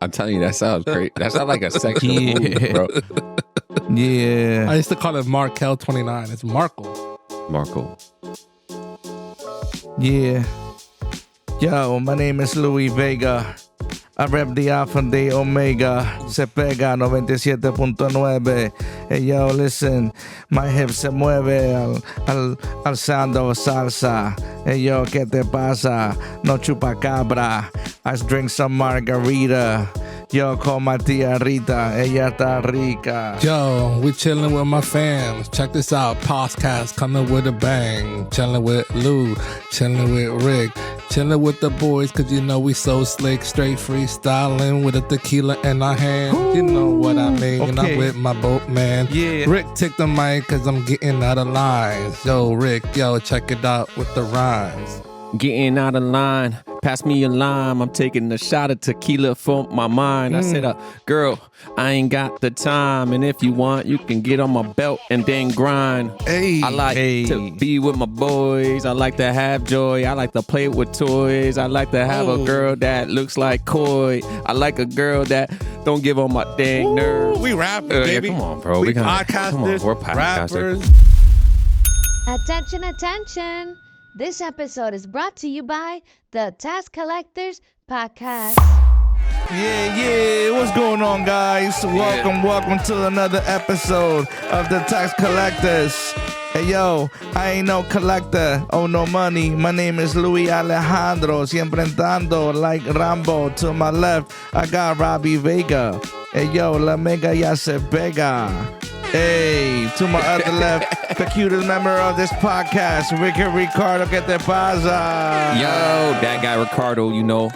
I'm telling you, that sounds great. That sounds like a sexual move, bro. Yeah. I used to call it Markel 29. It's Markle. Marco. Yeah. Yo, my name is Louis Vega. I rep the Alpha de Omega. Se pega 97.9. Hey, yo, listen. My hip se mueve al sound of salsa. Hey, yo, ¿qué te pasa? No chupacabra. I drink some margarita. Yo, call my tía Rita. Ella está rica. Yo, we chilling with my fams. Check this out. Podcast coming with a bang. Chilling with Lou. Chilling with Rick. Chilling with the boys, cause you know we so slick. Straight freestyling with a tequila in our hand. You know what I mean. And I'm with my boat man. Yeah. Rick, take the mic, cause I'm getting out of lines. Yo, Rick, yo, check it out with the rhymes. Getting out of line. Pass me a lime. I'm taking a shot of tequila for my mind. I said, girl, I ain't got the time. And if you want, you can get on my belt and then grind. Hey, I like to be with my boys. I like to have joy. I like to play with toys. I like to have a girl that looks like Coy. I like a girl that don't give on my dang nerves. We rapping, baby. Come on, bro. We podcasters, We're podcasters. rappers. Attention, attention. This episode is brought to you by the Tax Collectors Podcast. Yeah. What's going on, guys? Welcome to another episode of the Tax Collectors. Hey, yo, I ain't no collector. Oh, no money. My name is Luis Alejandro. Siempre andando like Rambo. To my left, I got Robbie Vega. Hey, yo, la mega ya se pega. Hey, to my other left, the cutest member of this podcast, Ricky Ricardo, que te pasa? Yo, that guy Ricardo, you know.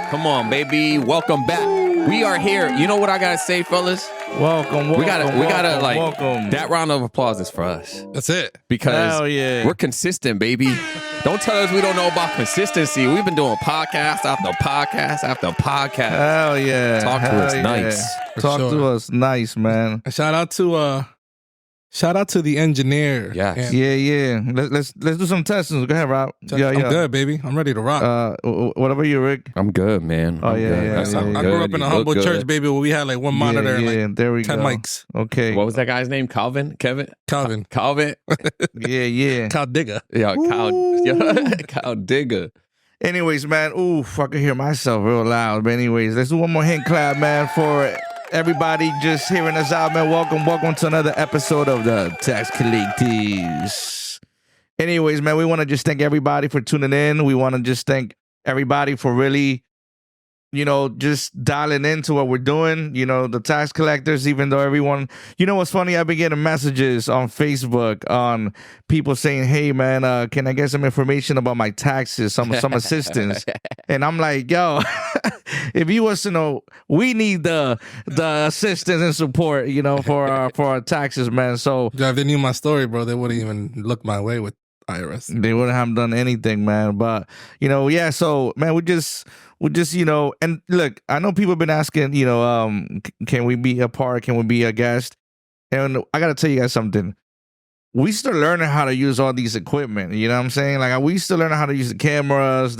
Come on, baby. Welcome back. We are here. You know what I gotta say, fellas? Welcome. We gotta like welcome. that round of applause is for us. That's it. Because Hell yeah. we're consistent, baby. Don't tell us we don't know about consistency. We've been doing podcast after podcast after podcast. Hell yeah. Talk to us nice. Talk sure. to us nice, man. And shout out to the engineer. Yes. And Yeah. Let's do some testing. Go ahead, Rob. I'm good, baby. I'm ready to rock. What about you, Rick? I'm good, man. Oh, I'm yeah, good. yeah, I'm yeah. I good. grew up in You a look humble good. church, baby, where we had like one monitor and like there we 10 go. mics. Okay. What was that guy's name? Calvin? Calvin. Calvin? Yeah. Cal Digger. Yeah, Cal Digger. Anyways, man. Oof, I can hear myself real loud. But anyways, let's do one more hand clap, man, for everybody just hearing us out, man. Welcome to another episode of the Tax Collectors. Anyways, man, we want to just thank everybody for tuning in. We want to just thank everybody for really, just dialing into what we're doing. The tax collectors, even though everyone, what's funny? I've been getting messages on Facebook on people saying, hey, man, can I get some information about my taxes, some assistance? And I'm like, yo, if you was to know, we need the assistance and support, for our taxes, man. So Yeah, if they knew my story, bro, they wouldn't even look my way with IRS. they wouldn't have done anything, man. But yeah. So, man, we just and look, I know people have been asking, can we be a part? Can we be a guest? And I gotta tell you guys something. We still learning how to use all these equipment. You know what I'm saying? Like, we still learning how to use the cameras.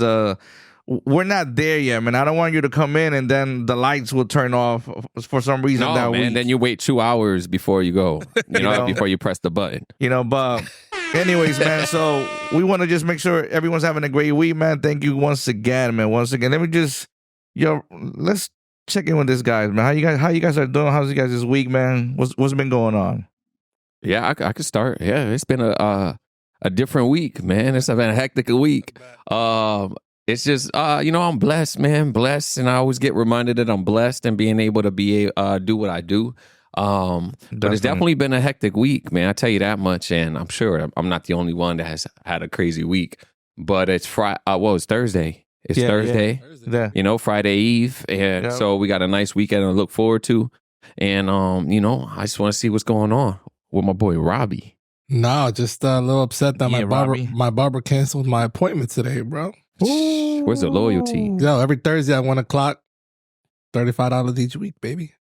We're not there yet, man. I don't want you to come in and then the lights will turn off for some reason. No, man. Then you wait 2 hours before you go. Before you press the button. But anyways, man. So we want to just make sure everyone's having a great week, man. Thank you once again, man. Once again, let me just, let's check in with this guys, man. How you guys are doing? How's you guys this week, man? What's been going on? Yeah, I could start. Yeah, it's been a different week, man. It's been a hectic week. It's just, I'm blessed, man. Blessed. And I always get reminded that I'm blessed and being able to do what I do. But it's definitely been a hectic week, man. I tell you that much. And I'm sure I'm not the only one that has had a crazy week. But it's it's Thursday. It's Thursday. Yeah. Friday Eve. And so we got a nice weekend to look forward to. And, I just want to see what's going on with my boy Robbie. No, just a little upset that Robbie. my barber canceled my appointment today, bro. Ooh. Where's the loyalty? Yo, every Thursday at 1 o'clock, $35 each week, baby.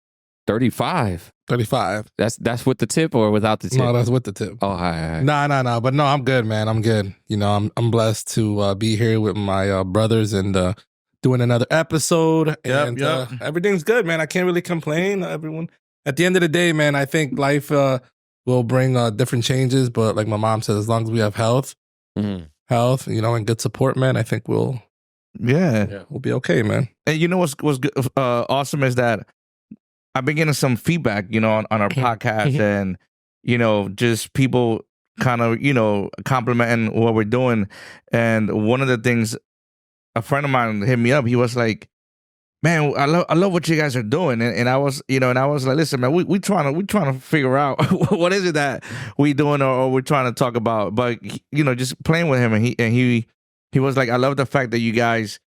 35. 35. That's with the tip or without the tip? No, that's with the tip. Oh, all right. No. But no, I'm good, man. I'm good. I'm blessed to be here with my brothers and doing another episode. And yep. everything's good, man. I can't really complain. Everyone, at the end of the day, man, I think life will bring different changes. But like my mom said, as long as we have health, and good support, man, I think we'll be okay, man. And you know what's good, awesome is that I've been getting some feedback, on our podcast, and just people kind of complimenting what we're doing. And one of the things, a friend of mine hit me up. He was like, "Man, I love what you guys are doing." And I was, like, "Listen, man, we trying to figure out what is it that we doing or we're trying to talk about." But just playing with him, and he was like, "I love the fact that you guys,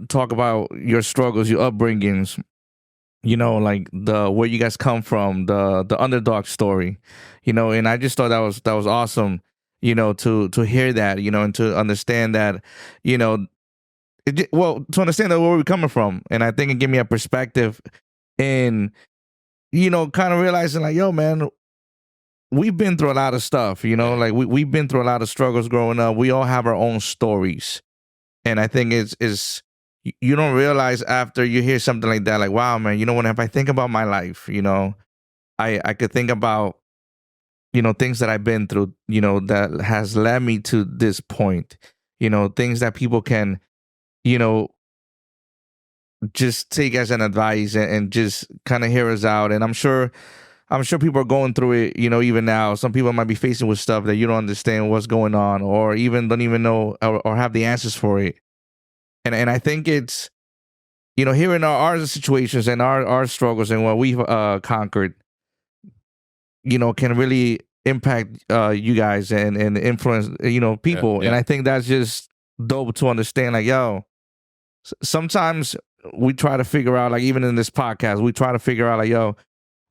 talk about your struggles, your upbringings, like where you guys come from, the underdog story, And I just thought that was awesome, to hear that, and to understand that, to understand that where we're coming from. And I think it gave me a perspective in, kind of realizing like, yo, man, we've been through a lot of stuff, like we've been through a lot of struggles growing up. We all have our own stories. And I think it's you don't realize after you hear something like that, like, wow, man, if I think about my life, I could think about, things that I've been through, that has led me to this point, things that people can, just take as an advice and just kind of hear us out. And I'm sure people are going through it, even now. Some people might be facing with stuff that you don't understand what's going on, or even don't even know or have the answers for it. And I think it's, hearing our situations and our struggles and what we've conquered, can really impact you guys and influence, people. And I think that's just dope to understand. Like, yo, sometimes we try to figure out, like, even in this podcast, we try to figure out, like, yo,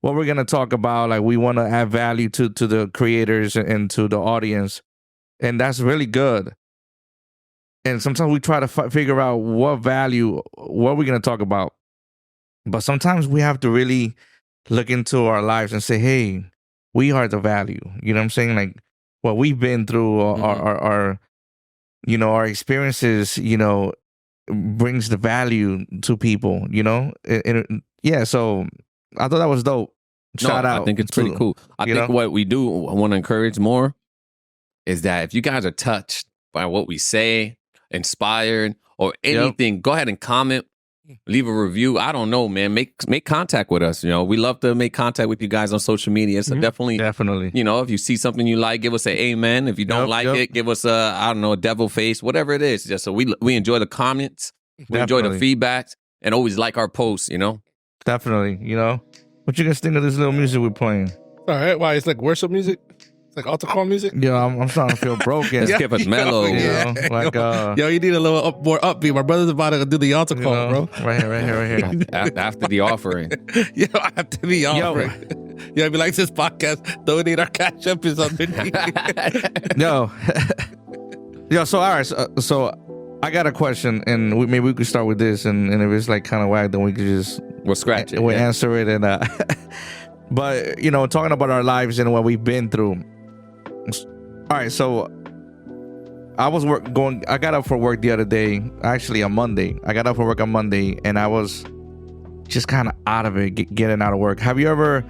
what we're going to talk about. Like, we want to add value to the creators and to the audience. And that's really good. And sometimes we try to figure out what we're going to talk about. But sometimes we have to really look into our lives and say, hey, we are the value. You know what I'm saying? Like, what we've been through, our experiences, brings the value to people, so I thought that was dope. Shout out. I think it's pretty cool. I think what we do want to encourage more is that if you guys are touched by what we say, inspired, or anything, go ahead and comment, leave a review. I don't know, man. Make contact with us. We love to make contact with you guys on social media. So definitely, if you see something you like, give us an amen. If you don't like it, give us a devil face, whatever it is. Just so we enjoy the comments, we enjoy the feedbacks, and always like our posts. Definitely. What you guys think of this little music we're playing? All right. Why? It's like worship music? It's like altar call music? Yeah, I'm starting to feel broken. Just give us mellow. Yo, you need a little more upbeat. My brother's about to do the altar call, bro. Right here. After the offering. Yo, after the offering. Yo, if you like this podcast, donate. Our cash up is underneath. Yo, so all right. So I got a question, and maybe we could start with this, and if it's like kind of whack, then we could we'll scratch it. We'll answer it, and but talking about our lives and what we've been through. All right, so I got up for work the other day, actually on Monday. I got up for work on Monday, and I was just kind of out of it, getting out of work. Have you ever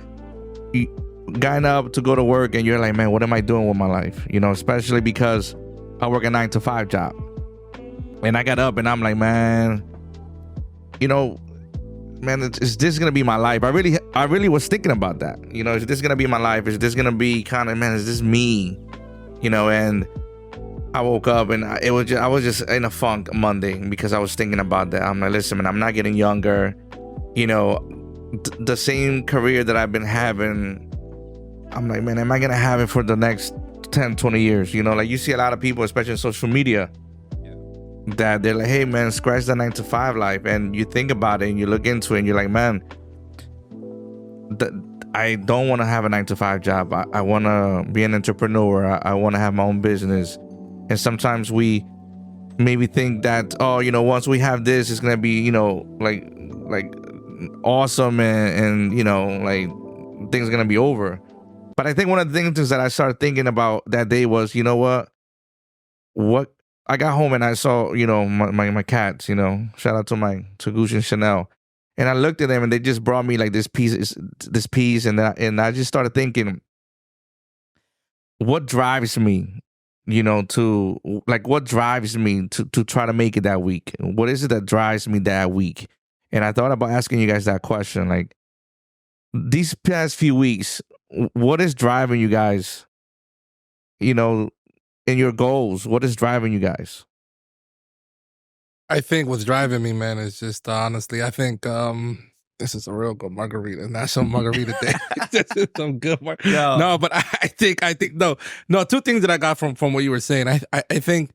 gotten up to go to work and you're like, man, what am I doing with my life? Especially because I work a 9-to-5 job. And I got up and I'm like, man, is this gonna be my life? I really was thinking about that. Is this gonna be my life? Is this gonna be kind of, man, is this me? And I woke up and I was just in a funk Monday because I was thinking about that. I'm like, listen, man, I'm not getting younger. The same career that I've been having, I'm like, man, am I gonna have it for the next 10, 20 years? Like, you see a lot of people, especially on social media, that they're like, hey, man, scratch the 9-to-5 life. And you think about it and you look into it and you're like, man, I don't want to have a 9-to-5 job. I want to be an entrepreneur. I want to have my own business. And sometimes we maybe think that, once we have this, it's going to be, like awesome and like things are going to be over. But I think one of the things that I started thinking about that day was, what I got home and I saw, my cats, shout out to Goose and Chanel. And I looked at them and they just brought me like this piece, and I just started thinking, what drives me, what drives me to try to make it that week? What is it that drives me that week? And I thought about asking you guys that question. Like, these past few weeks, what is driving you guys, in your goals? What is driving you guys? I think what's driving me, man, is just honestly, I think this is a real good margarita, National Margarita Day. This is some good margarita. No, but I think no. Two things that I got from what you were saying. I think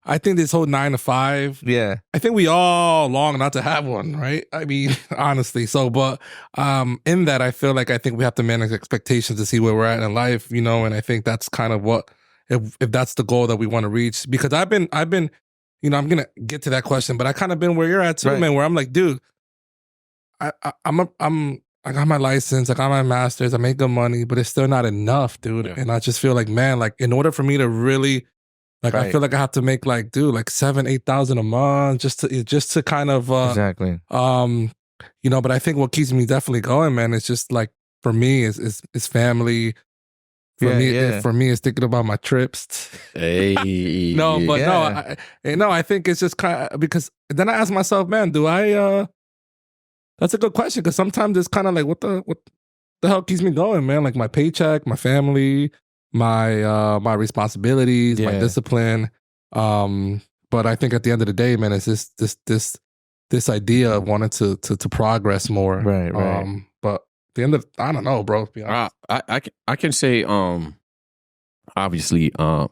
this whole 9 to 5. Yeah, I think we all long not to have one, right? I mean, honestly. So, but in that, I think we have to manage expectations to see where we're at in life, and I think that's kind of what if that's the goal that we want to reach. Because I've been. I'm gonna get to that question, but I kind of been where you're at too, man. Where I'm like, dude, I got my license, I got my master's, I make good money, but it's still not enough, dude. Yeah. And I just feel like, man, like in order for me to really, I feel like I have to make like 7,000-8,000 a month just to kind of exactly. But I think what keeps me definitely going, man, is just like for me is family. For me, it's thinking about my trips. Hey, I think it's just kind of because then I ask myself, man, do I? That's a good question because sometimes it's kind of like what the hell keeps me going, man? Like my paycheck, my family, my responsibilities, my discipline. But I think at the end of the day, man, it's this idea of wanting to progress more, right. But the end of I don't know, bro. To be honest. I can say obviously not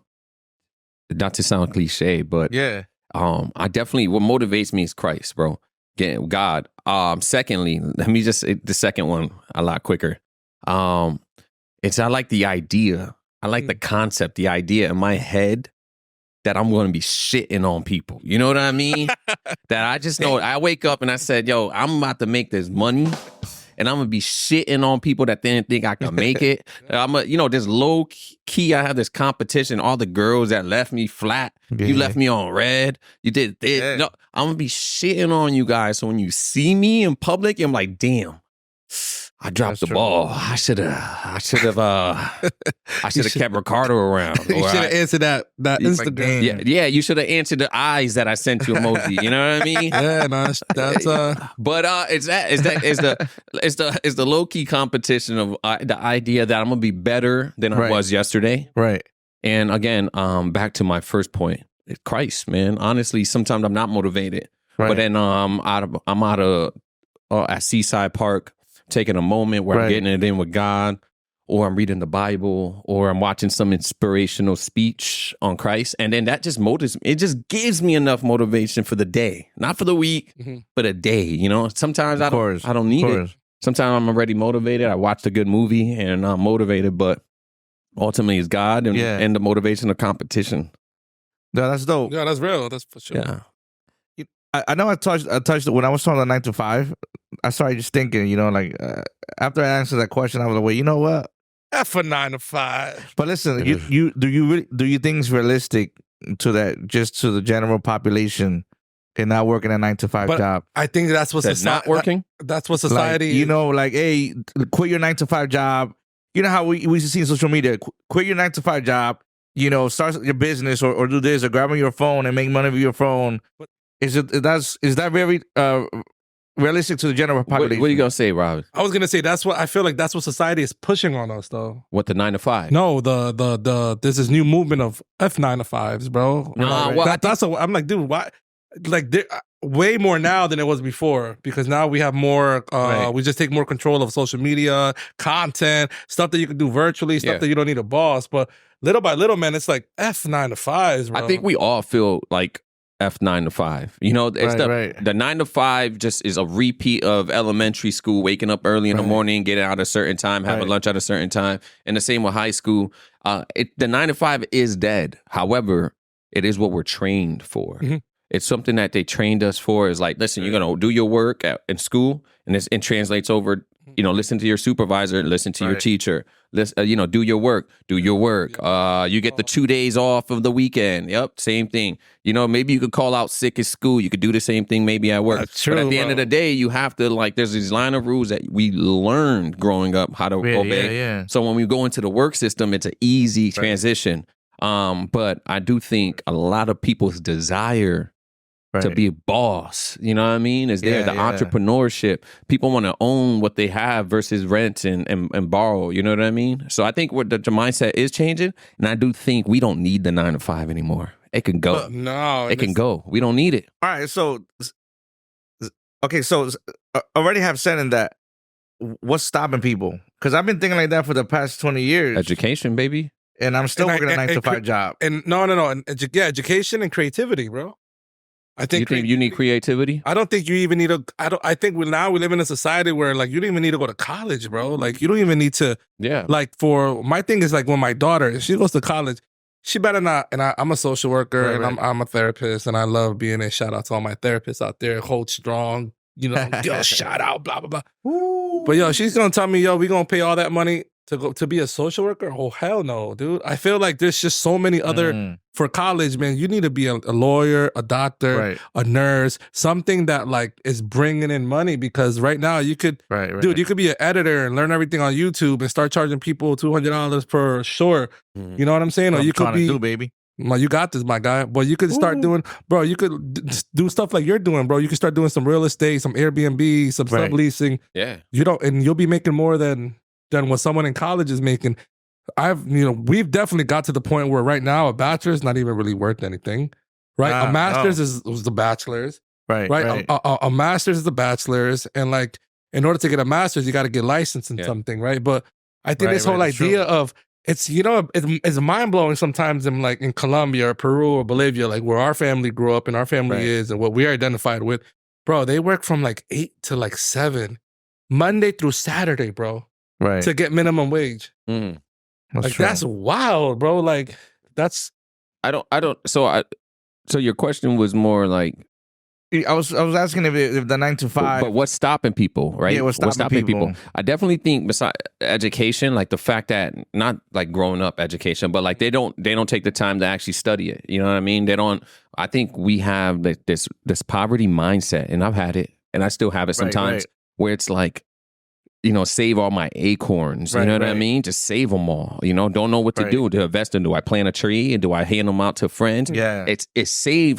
to sound cliche, but I definitely what motivates me is Christ, bro. Getting God. Secondly, let me just say the second one a lot quicker. It's I like the idea. I like the concept, the idea in my head that I'm going to be shitting on people. You know what I mean? That I just know. I wake up and I said, yo, I'm about to make this money. And I'm going to be shitting on people that didn't think I could make it. This low key, I have this competition. All the girls that left me flat. Yeah. You left me on red. You did this. Yeah. No, I'm going to be shitting on you guys. So when you see me in public, I'm like, damn, I dropped the ball. I should have kept Ricardo around. You should have answered that Instagram. Yeah, you should have answered the eyes that I sent you emoji. You know what I mean? Yeah, no, that's But it's the low key competition of the idea that I'm gonna be better than I was yesterday. Right. And again, back to my first point, Christ, man. Honestly, sometimes I'm not motivated. Right. But then I'm out of at Seaside Park, taking a moment where I'm getting it in with God, or I'm reading the Bible, or I'm watching some inspirational speech on Christ. And then that just motivates me. It just gives me enough motivation for the day, not for the week, but a day. Sometimes I don't need it. Sometimes I'm already motivated. I watched a good movie and I'm motivated, but ultimately it's God and the motivation of competition. Yeah, that's dope. Yeah, that's real. That's for sure. Yeah. I know I touched when I was talking about 9 to 5. I started just thinking, after I answered that question, I was like, well, you know what? F for 9 to 5. But listen, do you think it's realistic to that, just to the general population, and not working a 9 to 5 job? I think that's what society not working. That's what society. Hey, quit your 9 to 5 job. You know how we used to see in social media, quit your 9 to 5 job. Start your business or do this or grab on your phone and make money with your phone. Is that very realistic to the general population? What are you gonna say, Rob? I was gonna say that's what society is pushing on us, though. What, the 9 to 5? No, there's this new movement of F 9 to 5s, bro. I'm like, dude, why? Like, way more now than it was before, because now we have more. We just take more control of social media, content, stuff that you can do virtually, stuff that you don't need a boss. But little by little, man, it's like F 9 to 5s, bro. I think we all feel like F 9 to 5. It's the 9 to 5 just is a repeat of elementary school, waking up early in the morning, getting out at a certain time, having lunch at a certain time. And the same with high school. The 9 to 5 is dead. However, it is what we're trained for. Mm-hmm. It's something that they trained us for. Is like, listen, you're gonna do your work in school, and it translates over listen to your supervisor, listen to your teacher. Listen, do your work. Do your work. You get the 2 days off of the weekend. Yep, same thing. Maybe you could call out sick at school. You could do the same thing maybe at work. That's true, but at the end of the day, you have to there's these line of rules that we learned growing up how to obey. Yeah. So when we go into the work system, it's an easy transition. But I do think a lot of people's desire to be a boss, you know what I mean? Is there the entrepreneurship? People want to own what they have versus rent and borrow, you know what I mean? So I think what the mindset is changing, and I do think we don't need the 9 to 5 anymore. It can go. It can go. We don't need it. All right, so already have said in that, what's stopping people? Because I've been thinking like that for the past 20 years. Education, baby. And I'm still working a 9 to 5 job. And no. And, education and creativity, bro. I think you need creativity. I don't think you even need I think we live in a society where you don't even need to go to college, bro. You don't even need to. Yeah. For my thing is when my daughter, if she goes to college, she better not. And I'm a social worker and I'm a therapist and I love being a shout out to all my therapists out there. Hold strong, yo, shout out, blah blah blah. Ooh. But yo, she's gonna tell me, we gonna pay all that money to be a social worker? Oh hell no, dude. I feel like there's just so many other for college, man. You need to be a lawyer, a doctor, a nurse, something that is bringing in money. Because right now you could, dude, you could be an editor and learn everything on YouTube and start charging people $200 per short. You know what I'm saying? Or you could be, baby. Well, you got this, my guy. But you could start doing, bro. You could do stuff like you're doing, bro. You could start doing some real estate, some Airbnb, some subleasing. Yeah, and you'll be making more than what someone in college is making. We've definitely got to the point where right now a bachelor's is not even really worth anything, right? A master's was the bachelor's, right? A master's is the bachelor's, and in order to get a master's, you got to get licensed in something, right? But I think this whole idea of it's mind blowing sometimes in Colombia or Peru or Bolivia, where our family grew up and our family is and what we are identified with, bro. They work from 8 to 7, Monday through Saturday, bro. To get minimum wage. That's wild, bro. That's I don't so your question was more I was asking if the 9 to 5, but what's stopping people, right? Yeah, what's stopping people? I definitely think besides education, the fact that not growing up education, but they don't take the time to actually study it. You know what I mean? They don't. I think we have this poverty mindset, and I've had it, and I still have it sometimes, where it's save all my acorns. You know what I mean? Just save them all. Don't know what to do. To invest in. Do I plant a tree and do I hand them out to friends? Yeah. It's save,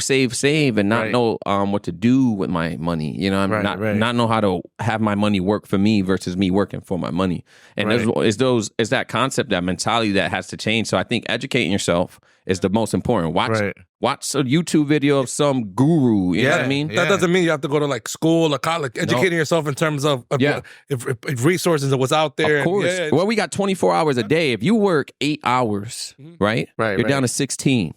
and not know what to do with my money. Not know how to have my money work for me versus me working for my money. And is that concept, that mentality that has to change. So I think educating yourself is the most important. Watch a YouTube video of some guru. You know what I mean? That doesn't mean you have to go to school or college. Educating yourself in terms of if resources and what's out there. Of course. Well, we got 24 hours a day. If you work 8 hours, right? You're down to 16.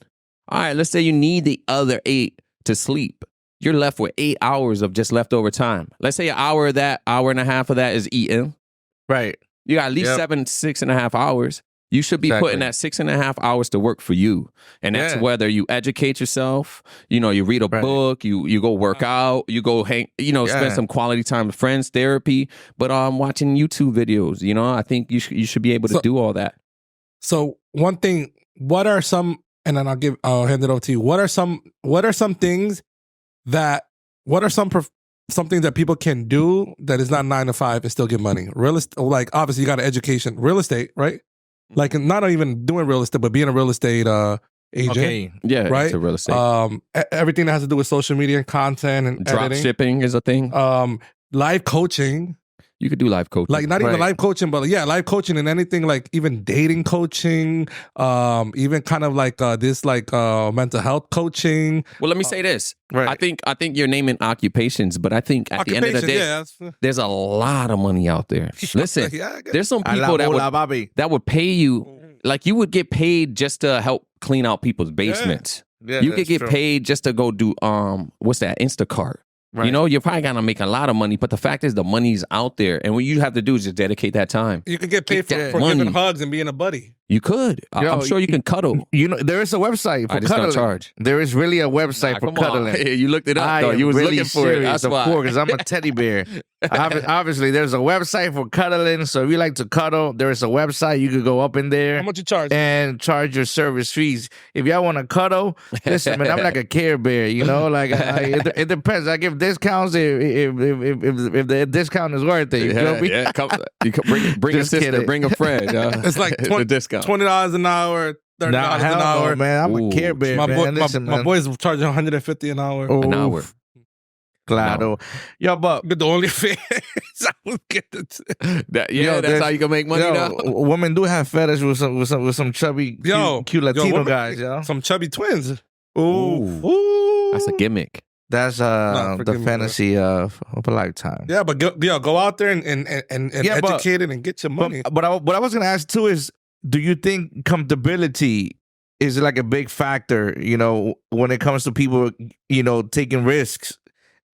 All right, let's say you need the other 8 to sleep. You're left with 8 hours of just leftover time. Let's say an hour of that, hour and a half of that is eating. Right. You got at least 6.5 hours. You should be putting that 6.5 hours to work for you. And that's whether you educate yourself, you read a book, you go work out, you go hang, spend some quality time with friends, therapy, but watching YouTube videos, I think you should be able to do all that. So one thing, what are some things something that people can do that is not 9 to 5 and still get money? Real estate, obviously you got an education, real estate, right? Not even doing real estate, but being a real estate agent. Okay. Yeah, right. To real estate. Everything that has to do with social media and content and drop editing. shipping is a thing. Live coaching. You could do live coaching. Not even live coaching, but live coaching and anything even dating coaching, even kind of mental health coaching. Well, let me say this. I think you're naming occupations, but I think at the end of the day, there's a lot of money out there. Listen, there's some people that would pay you, you would get paid just to help clean out people's basements. Yeah, you could get paid just to go do what's that, Instacart. Right. You're probably gonna make a lot of money, but the fact is the money's out there, and what you have to do is just dedicate that time. You can get paid for giving hugs and being a buddy. You could. Yo, I'm sure you can cuddle. You know, there is a website for I just don't cuddling. charge. There is really a website for Come on. cuddling. You looked it up, though. I am You was really looking for it. serious, That's of why. course, because I'm a teddy bear. Obviously, there's a website for cuddling. So if you like to cuddle, there is a website. You could go up in there. How much you charge? And charge your service fees. If y'all want to cuddle, listen, man, I'm like a Care Bear, you know. Like it depends. I give discounts if the discount is worth it. You feel me? Yeah. You can bring a Just sister, kidding. bring a friend. It's like the discount. $20 an hour, $30 Nah, an hell hour. no, man. I'm Ooh, a Care Bear, My, man. boy, Listen, my man. boys charging $150 an hour. Oof. An hour. Claro. Yo, but Get the only fans. I would get the Yo, That's how you can make money now. women do have fetish with some chubby, cute Latino women- guys, yo. some chubby twins. Ooh. That's a gimmick. That's Nah, the forgive me, fantasy of a lifetime. Yeah, but go out there and Yeah, but- educate it and get your money. But what I was gonna ask too is, do you think comfortability is like a big factor? You know, when it comes to people, you know, taking risks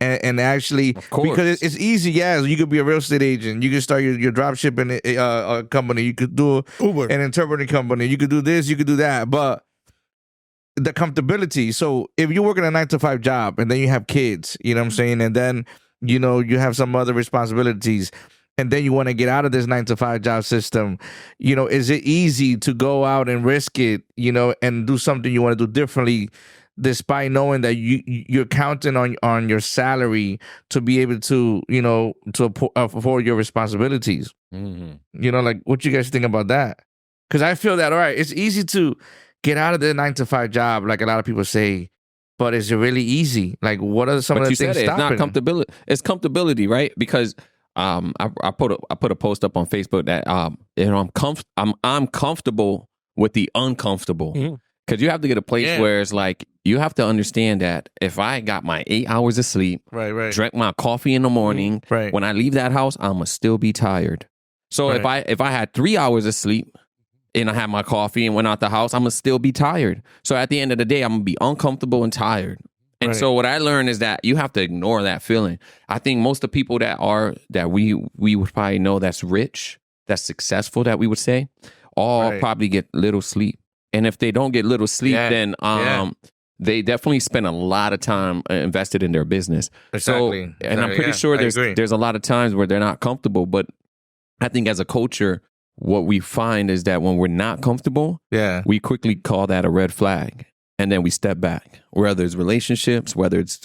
and actually, Of course. because it's easy. Yeah, you could be a real estate agent. You could start your drop shipping company. You could do Uber. an interpreting company. You could do this. You could do that. But the comfortability. So if you work in a 9-to-5 job and then you have kids, you know what I'm saying, and then you know you have some other responsibilities, and then you want to get out of this 9-to-5 job system, you know, is it easy to go out and risk it, you know, and do something you want to do differently, despite knowing that you're counting on your salary to be able to, you know, to afford your responsibilities? Mm-hmm. You know, like, what you guys think about that? Because I feel that, all right, it's easy to get out of the 9-to-5 job, like a lot of people say, but is it really easy? Like, what are some But of the you things said it. It's stopping? not comfortability. It's comfortability, right? Because I put a post up on Facebook that you know, I'm comfortable with the uncomfortable. Mhm. Because you have to get a place Yeah. where it's like you have to understand that if I got my 8 hours of sleep, Right. drank my coffee in the morning, Right. when I leave that house, I'ma still be tired. So Right. if I had 3 hours of sleep and I had my coffee and went out the house, I'ma still be tired. So at the end of the day, I'm gonna be uncomfortable and tired. And Right. so what I learned is that you have to ignore that feeling. I think most of the people that we would probably know that's rich, that's successful, that we would say, all Right. probably get little sleep. And if they don't get little sleep, Yeah. then Yeah. they definitely spend a lot of time invested in their business. Exactly. So, and I'm Exactly. pretty Yeah, sure I agree. there's a lot of times where they're not comfortable. But I think as a culture, what we find is that when we're not comfortable, Yeah. we quickly call that a red flag. And then we step back, whether it's relationships, whether it's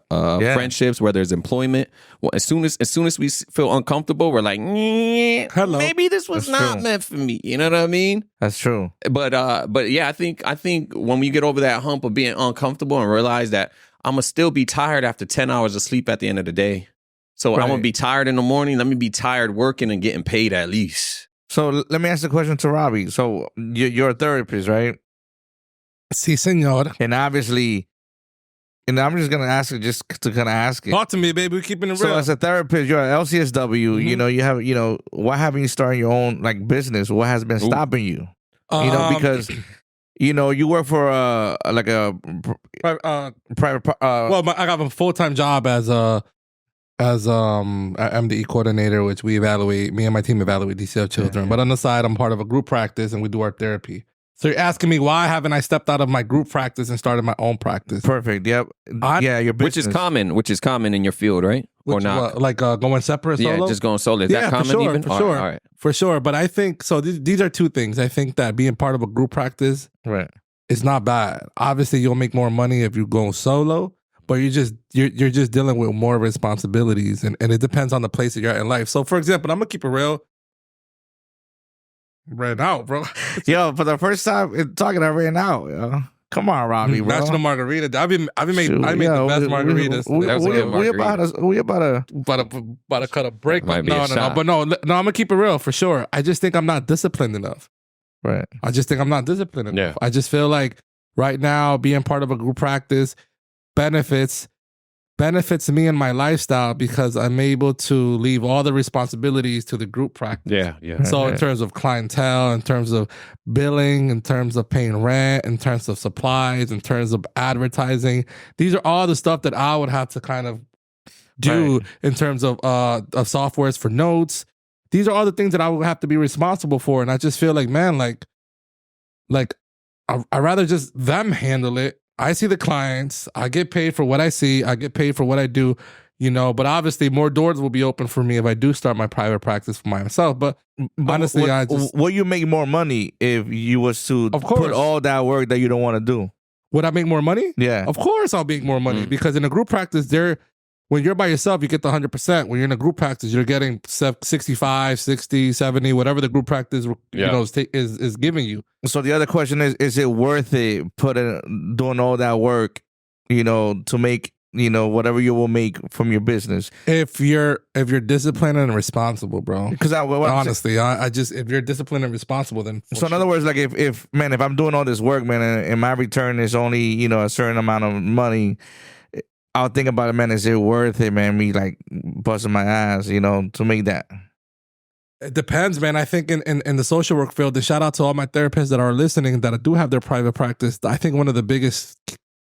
friendships, whether it's employment. Well, as soon as we feel uncomfortable, we're like, Hello. maybe this was That's not true. meant for me. You know what I mean? That's true. But yeah, I think when we get over that hump of being uncomfortable and realize that I'm gonna still be tired after 10 hours of sleep at the end of the day. So I'm gonna Right. be tired in the morning. Let me be tired working and getting paid at least. So let me ask the question to Robbie. So you're a therapist, right? Si, senor. And obviously, and I'm just gonna ask it just to kind of ask it. Talk to me, baby. We're keeping it So real. as a therapist, you're at LCSW. You know, you have, you know, why haven't you started your own like business? What has been stopping you? You know, because you know you work for like a private. well, I got a full-time job as a MDE coordinator, which me and my team evaluate DCL children. But on the side, I'm part of a group practice and we do our therapy. So you're asking me why haven't I stepped out of my group practice and started my own practice? Perfect. Yep. Yeah, your business. Which is common in your field, right? Or Which, not? what, like going separate Yeah, solo? just going solo. Is that for common sure, even? for All sure. right, all right. For sure. But I think, so these are two things. I think that being part of a group practice Right. is not bad. Obviously, you'll make more money if you go solo, but you're just dealing with more responsibilities, and it depends on the place that you're at in life. So, for example, I'm gonna keep it real. Ran out, bro. Yo, for the first time talking, I ran out. Yo. Come on, Robbie, bro. National margarita. I made Shoot, the yo, best margaritas. That was a good we about to About to cut a break. Might But be a no. shot. But no, I'm gonna keep it real for sure. I just think I'm not disciplined enough. right. I just think I'm not disciplined enough. Yeah. I just feel like right now being part of a group practice benefits me and my lifestyle because I'm able to leave all the responsibilities to the group practice. Yeah. So in Right. terms of clientele, in terms of billing, in terms of paying rent, in terms of supplies, in terms of advertising, these are all the stuff that I would have to kind of do Right. in terms of softwares for notes. These are all the things that I would have to be responsible for. And I just feel like, man, like like I rather just them handle it. I see the clients. I get paid for what I see. I get paid for what I do. But obviously more doors will be open for me if I do start my private practice for myself. But honestly, will you make more money if you was to put all that work that you don't want to do? Would I make more money? Yeah. Of course I'll make more money because in a group practice, when you're by yourself, you get the 100%. When you're in a group practice, you're getting 65, 60, 70, whatever the group practice is giving you. So the other question is it worth it doing all that work, to make whatever you will make from your business? If you're disciplined and responsible, bro. Because honestly, if you're disciplined and responsible, then so in other words, like if I'm doing all this work, man, and my return is only a certain amount of money, I'll think about it, man. Is it worth it, man? Me like busting my ass, to make that. It depends, man. I think in the social work field, and shout out to all my therapists that are listening that do have their private practice. I think one of the biggest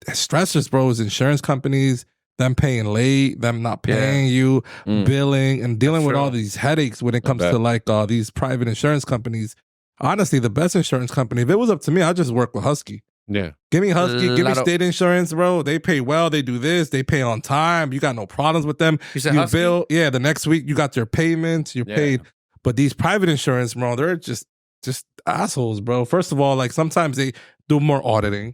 stressors, bro, is insurance companies, them paying late, them not paying you, billing, and dealing with all these headaches when it comes to like these private insurance companies. Honestly, the best insurance company, if it was up to me, I'd just work with Husky. Yeah. Give me Husky, give me state insurance, bro. They pay well, they do this, they pay on time. You got no problems with them. You bill, the next week you got your payments, you're paid. But these private insurance, bro, they're just assholes, bro. First of all, like sometimes they do more auditing.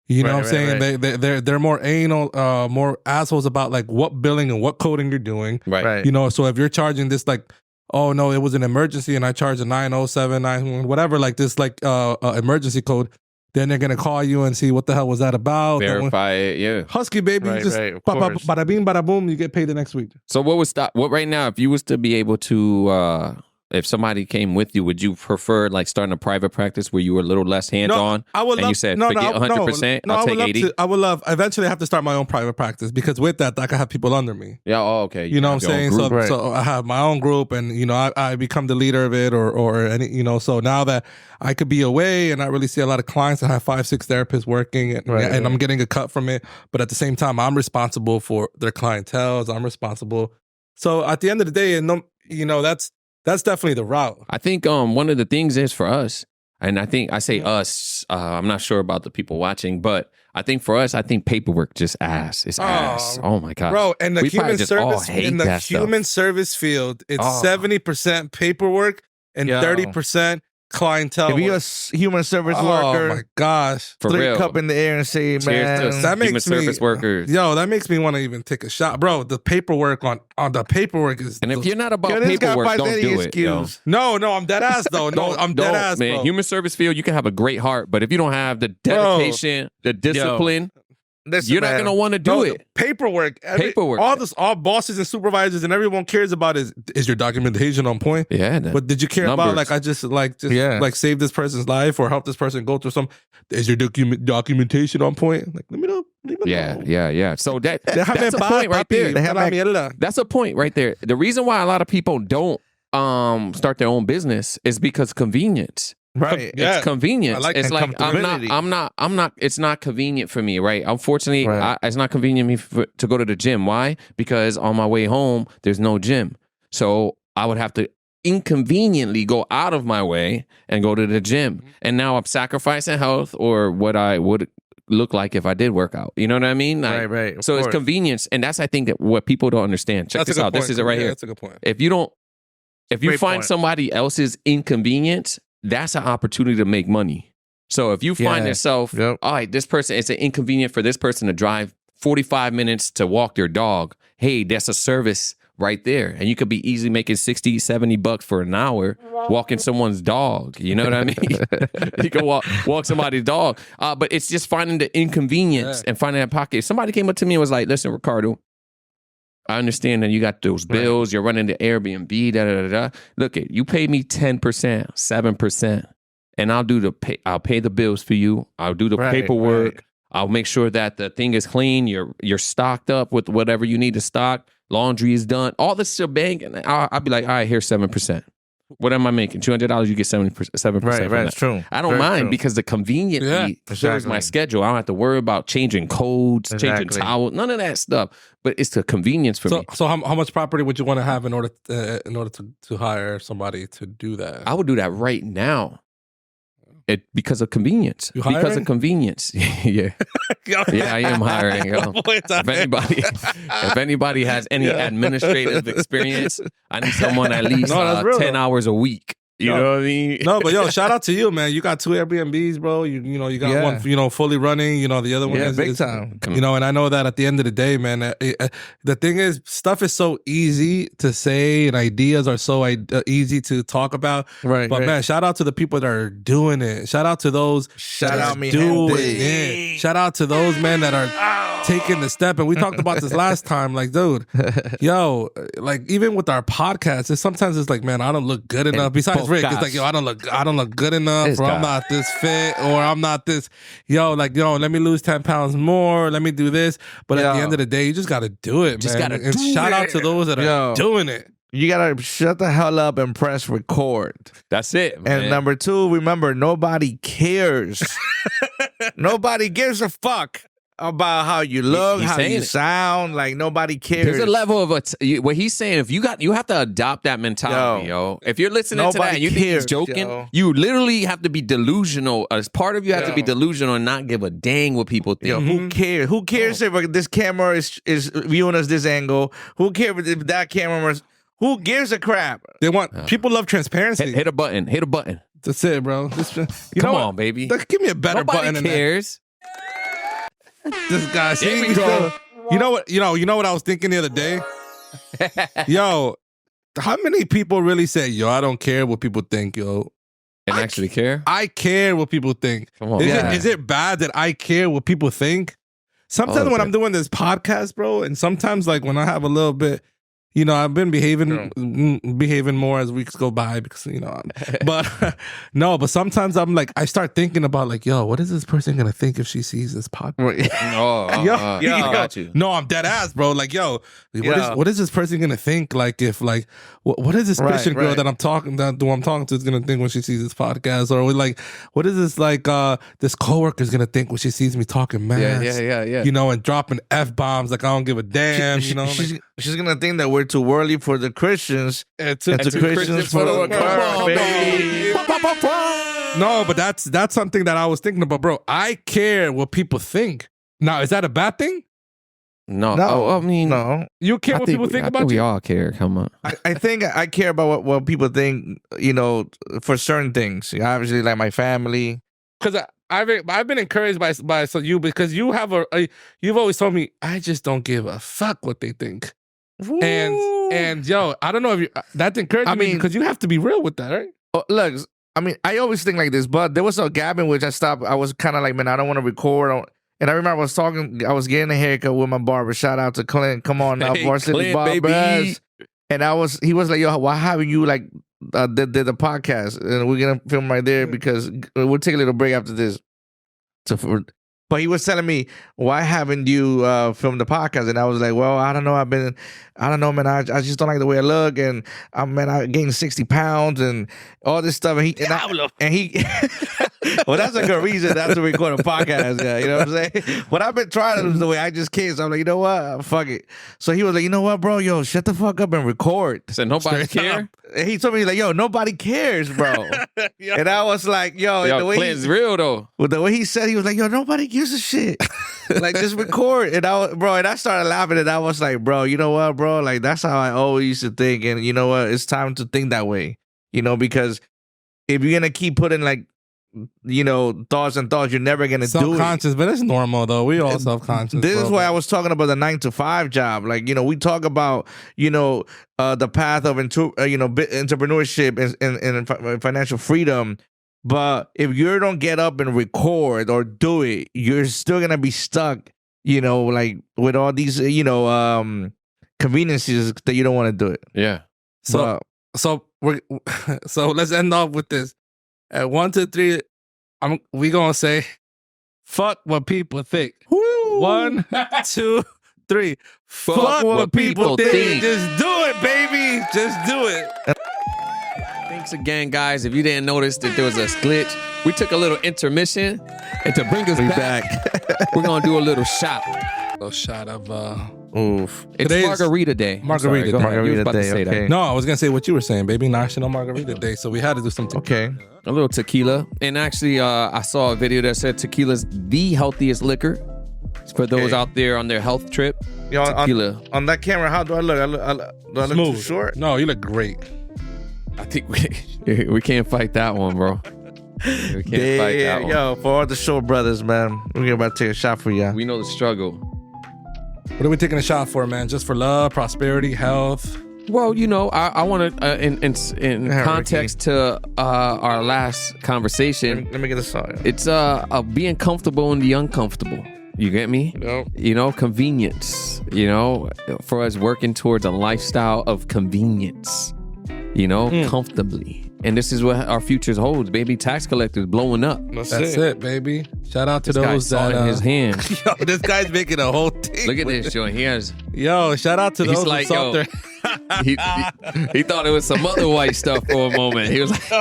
You know what I'm saying? Right. They're more anal, more assholes about like what billing and what coding you're doing. Right. So if you're charging this like, oh no, it was an emergency and I charged a 907, whatever, like this like emergency code, then they're gonna call you and see what the hell was that about. Verify it, yeah. Husky, baby, you just bada bing, bada boom, you get paid the next week. So what right now, if you was to be able to if somebody came with you, would you prefer like starting a private practice where you were a little less hands-on? I would and you said forget 100%, I'll take 80? I would love, eventually I have to start my own private practice because with that, I can have people under me. Yeah, okay. You know what I'm saying? So I have my own group and, I become the leader of it or any, so now that I could be away and I really see a lot of clients, I have 5-6 therapists working and I'm getting a cut from it. But at the same time, I'm responsible for their clientele. I'm responsible. So at the end of the day, that's definitely the route. I think one of the things is for us, and I think I say us, I'm not sure about the people watching, but I think for us, I think paperwork just ass. It's ass. Oh my God. Bro, and the human service field, it's 70% paperwork and 30% clientele. If you're a human service worker, oh my gosh, for real, cup in the air and say, man, that makes human service workers. That makes me want to even take a shot, bro. The paperwork on the paperwork is. And if you're not about paperwork, don't do it. No, I'm dead ass though. No, I'm dead ass, man. Bro. Human service field, you can have a great heart, but if you don't have the dedication, the discipline. Listen, you're not going to want to do it. Paperwork. All bosses and supervisors and everyone cares about is your documentation on point? Yeah. But did you care about like I just save this person's life or help this person go through some? Is your documentation on point? Like let me know. Yeah. So that's a point right there. That's a point right there. The reason why a lot of people don't start their own business is because convenience. Right. It's convenient. It's like I'm not it's not convenient for me, right? Unfortunately, it's not convenient for me to go to the gym. Why? Because on my way home, there's no gym. So I would have to inconveniently go out of my way and go to the gym. And now I'm sacrificing health or what I would look like if I did work out. You know what I mean? Like, right. So it's convenience. And that's, I think, that what people don't understand. Check this out. This is it right here. That's a good point. If you find somebody else's inconvenience, that's an opportunity to make money. So if you find yourself, all right, this person, it's an inconvenient for this person to drive 45 minutes to walk their dog. Hey, that's a service right there. And you could be easily making $60, $70 for an hour walking someone's dog. You know what I mean? You can walk somebody's dog. But it's just finding the inconvenience and finding that pocket. If somebody came up to me and was like, listen, Ricardo, I understand that you got those bills, you're running the Airbnb, Look, you pay me 10%, 7%, and I'll pay the bills for you. I'll do the paperwork. Right. I'll make sure that the thing is clean. You're stocked up with whatever you need to stock. Laundry is done. All this shebang, and I'll be like, all right, here's 7%. What am I making? $200, you get 7%. Right, that's true. I don't mind because the conveniently serves my schedule. I don't have to worry about changing codes, changing towels, none of that stuff. But it's the convenience for me. So how much property would you want to have in order to hire somebody to do that? I would do that right now. Because of convenience. You Because hiring? of convenience. Yeah. Yeah, I am hiring. Yo. If anybody has any administrative experience, I need someone at least No, that's real, 10 though. hours a week. You know what I mean? No, but yo, shout out to you, man. You got 2 Airbnbs, bro. You know, you got one, fully running. You know, the other one is big time. You know, and I know that at the end of the day, man, the thing is, stuff is so easy to say, and ideas are so easy to talk about. Right. But man, shout out to the people that are doing it. Shout out to those Shout that out are me, doing gente. it. Shout out to those men that are taking the step. And we talked about this last time. Like, dude, yo, like even with our podcast, sometimes it's like, man, I don't look good enough. Besides Rick, it's like, yo, I don't look good enough, This or guy. I'm not this fit, or I'm not this. Yo, like, yo, let me lose 10 pounds more. Let me do this. But at the end of the day, you just got to do it, Just man. gotta And do shout out it. to those that are doing it. You gotta shut the hell up and press record. That's it, man. And number 2, remember, nobody cares. Nobody gives a fuck about how you look, he's how saying you it. sound. Like, nobody cares. There's a level of what he's saying. If you have to adopt that mentality, yo. If you're listening to that Nobody and you think he's cares, joking, yo. you literally have to be delusional. As part of you have to be Yo. delusional and not give a dang what people think. Yo, who cares? Who cares if this camera is viewing us this angle? Who cares if that camera is... Who gives a crap? They want people love transparency. Hit a button. Hit a button. That's it, bro. Come know on, what? baby. Give me a better Nobody button than that. cares. This guy. There we he's go. You know what? You know what I was thinking the other day. Yo, how many people really say, "Yo, I don't care what people think, yo"? And actually care? I care what people think. Come on. Is it bad that I care what people think? Sometimes when I'm doing this podcast, bro, and sometimes like when I have a little bit, you know, I've been behaving more as weeks go by because, you know, but no, but sometimes I'm like, I start thinking about like, yo, what is this person going to think if she sees this podcast? I got you. No, I'm dead ass, bro. Like, yo, what is this person gonna think? Like, if like, what is this Christian girl that I'm talking to is gonna think when she sees this podcast? Or like, what is this like this coworker's gonna think when she sees me talking mass? Yeah. You know, and dropping F-bombs like I don't give a damn. You know, she's gonna think that we're too worldly for the Christians and to Christians for the world, baby. No, but that's something that I was thinking about, bro. I care what people think. Now, is that a bad thing? No. No, I mean, no. You care what people think about we you? all care. Come on. I think I care about what people think, you know, for certain things. Obviously, like my family. Because I've been encouraged by you because you have you've always told me I just don't give a fuck what they think. And yo, I don't know if you that's encouraging me because you have to be real with that, right? Oh, look, I mean, I always think like this, but there was a gap in which I stopped. I was kind of like, man, I don't want to record. And I remember I was getting a haircut with my barber. Shout out to Clint. Come on now, Hey, Varsity Clint, Barbers. baby. And he was like, yo, why haven't you like did the podcast? And we're gonna film right there because we'll take a little break after this. But he was telling me, why haven't you filmed the podcast? And I was like, well, I don't know. I don't know, man. I just don't like the way I look. And I gained 60 pounds and all this stuff. And he well, that's a good reason not to record a podcast. Yeah, you know what I'm saying? But I've been trying to lose the way. I just can't. So I'm like, you know what? Fuck it. So he was like, you know what, bro? Yo, shut the fuck up and record. So nobody care? And he told me, like, yo, nobody cares, bro. And I was like, yo, the way Clint's real though. with the way he said, he was like, yo, nobody gives a shit. Like, just record. And I started laughing and I was like, bro, you know what, bro? Like, that's how I always used to think. And you know what? It's time to think that way. You know, because if you're going to keep putting like, you know, thoughts, you're never going to do it. Self-conscious, but it's normal though. We all self-conscious. This is why I was talking about the 9-to-5 job. Like, you know, we talk about, you know, the path of, entrepreneurship and financial freedom. But if you don't get up and record or do it, you're still going to be stuck, you know, like with all these, you know, conveniences that you don't want to do it. Yeah. So let's end off with this. At 1, 2, 3, we gonna say, fuck what people think. Woo! 1, 2, 3. Fuck what people think. Just do it, baby. Just do it. Thanks again, guys. If you didn't notice that there was a glitch, we took a little intermission, and to bring us back, we're gonna do a little shot. A little shot of Oof. It's Today's Margarita Day. I'm Margarita sorry, go Day. ahead. You was Margarita about to Day, say okay. that. No, I was gonna say what you were saying, baby. National Margarita Day. So we had to do something. Okay. A little tequila. And actually, I saw a video that said tequila's the healthiest liquor. For those Okay. out there on their health trip, Yo, tequila. on that camera, how do I look? Do I look too short? No, you look great. I think we can't fight that one, bro. We can't fight that one. Yo, for all the short brothers, man, we're about to take a shot for you. We know the struggle. What are we taking a shot for, man? Just for love, prosperity, health. Well, you know, I want to, in Yeah, context to our last conversation, Let me get a song. it's being comfortable in the uncomfortable. You get me? Yep. You know, convenience. You know, for us working towards a lifestyle of convenience. You know, comfortably. And this is what our futures holds, baby. Tax collectors blowing up. That's it, baby. Shout out to This guy those saw that it in his hand. Yo, this guy's making a whole thing. Look at this, joint. He has. Yo, shout out to He's those like, who saw yo. their He thought it was some other white stuff for a moment. He was like,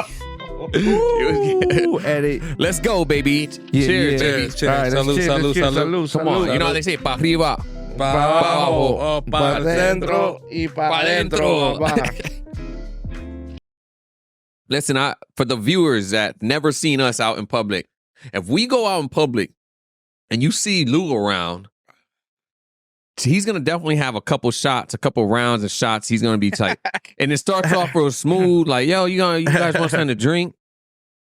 Ooh, Eddie. let's go, baby. Yeah, Cheers, yeah. baby. Cheers. All right, let's Salud, cheers, salud, let's cheers, salud. salud, Come on. salud. You know how they say, pa arriba. Pa abajo, pa dentro y pa dentro. papá. Listen, for the viewers that never seen us out in public, if we go out in public and you see Lou around, he's going to definitely have a couple shots, a couple rounds of shots. He's going to be tight. And it starts off real smooth, like, yo, you guys want something to drink?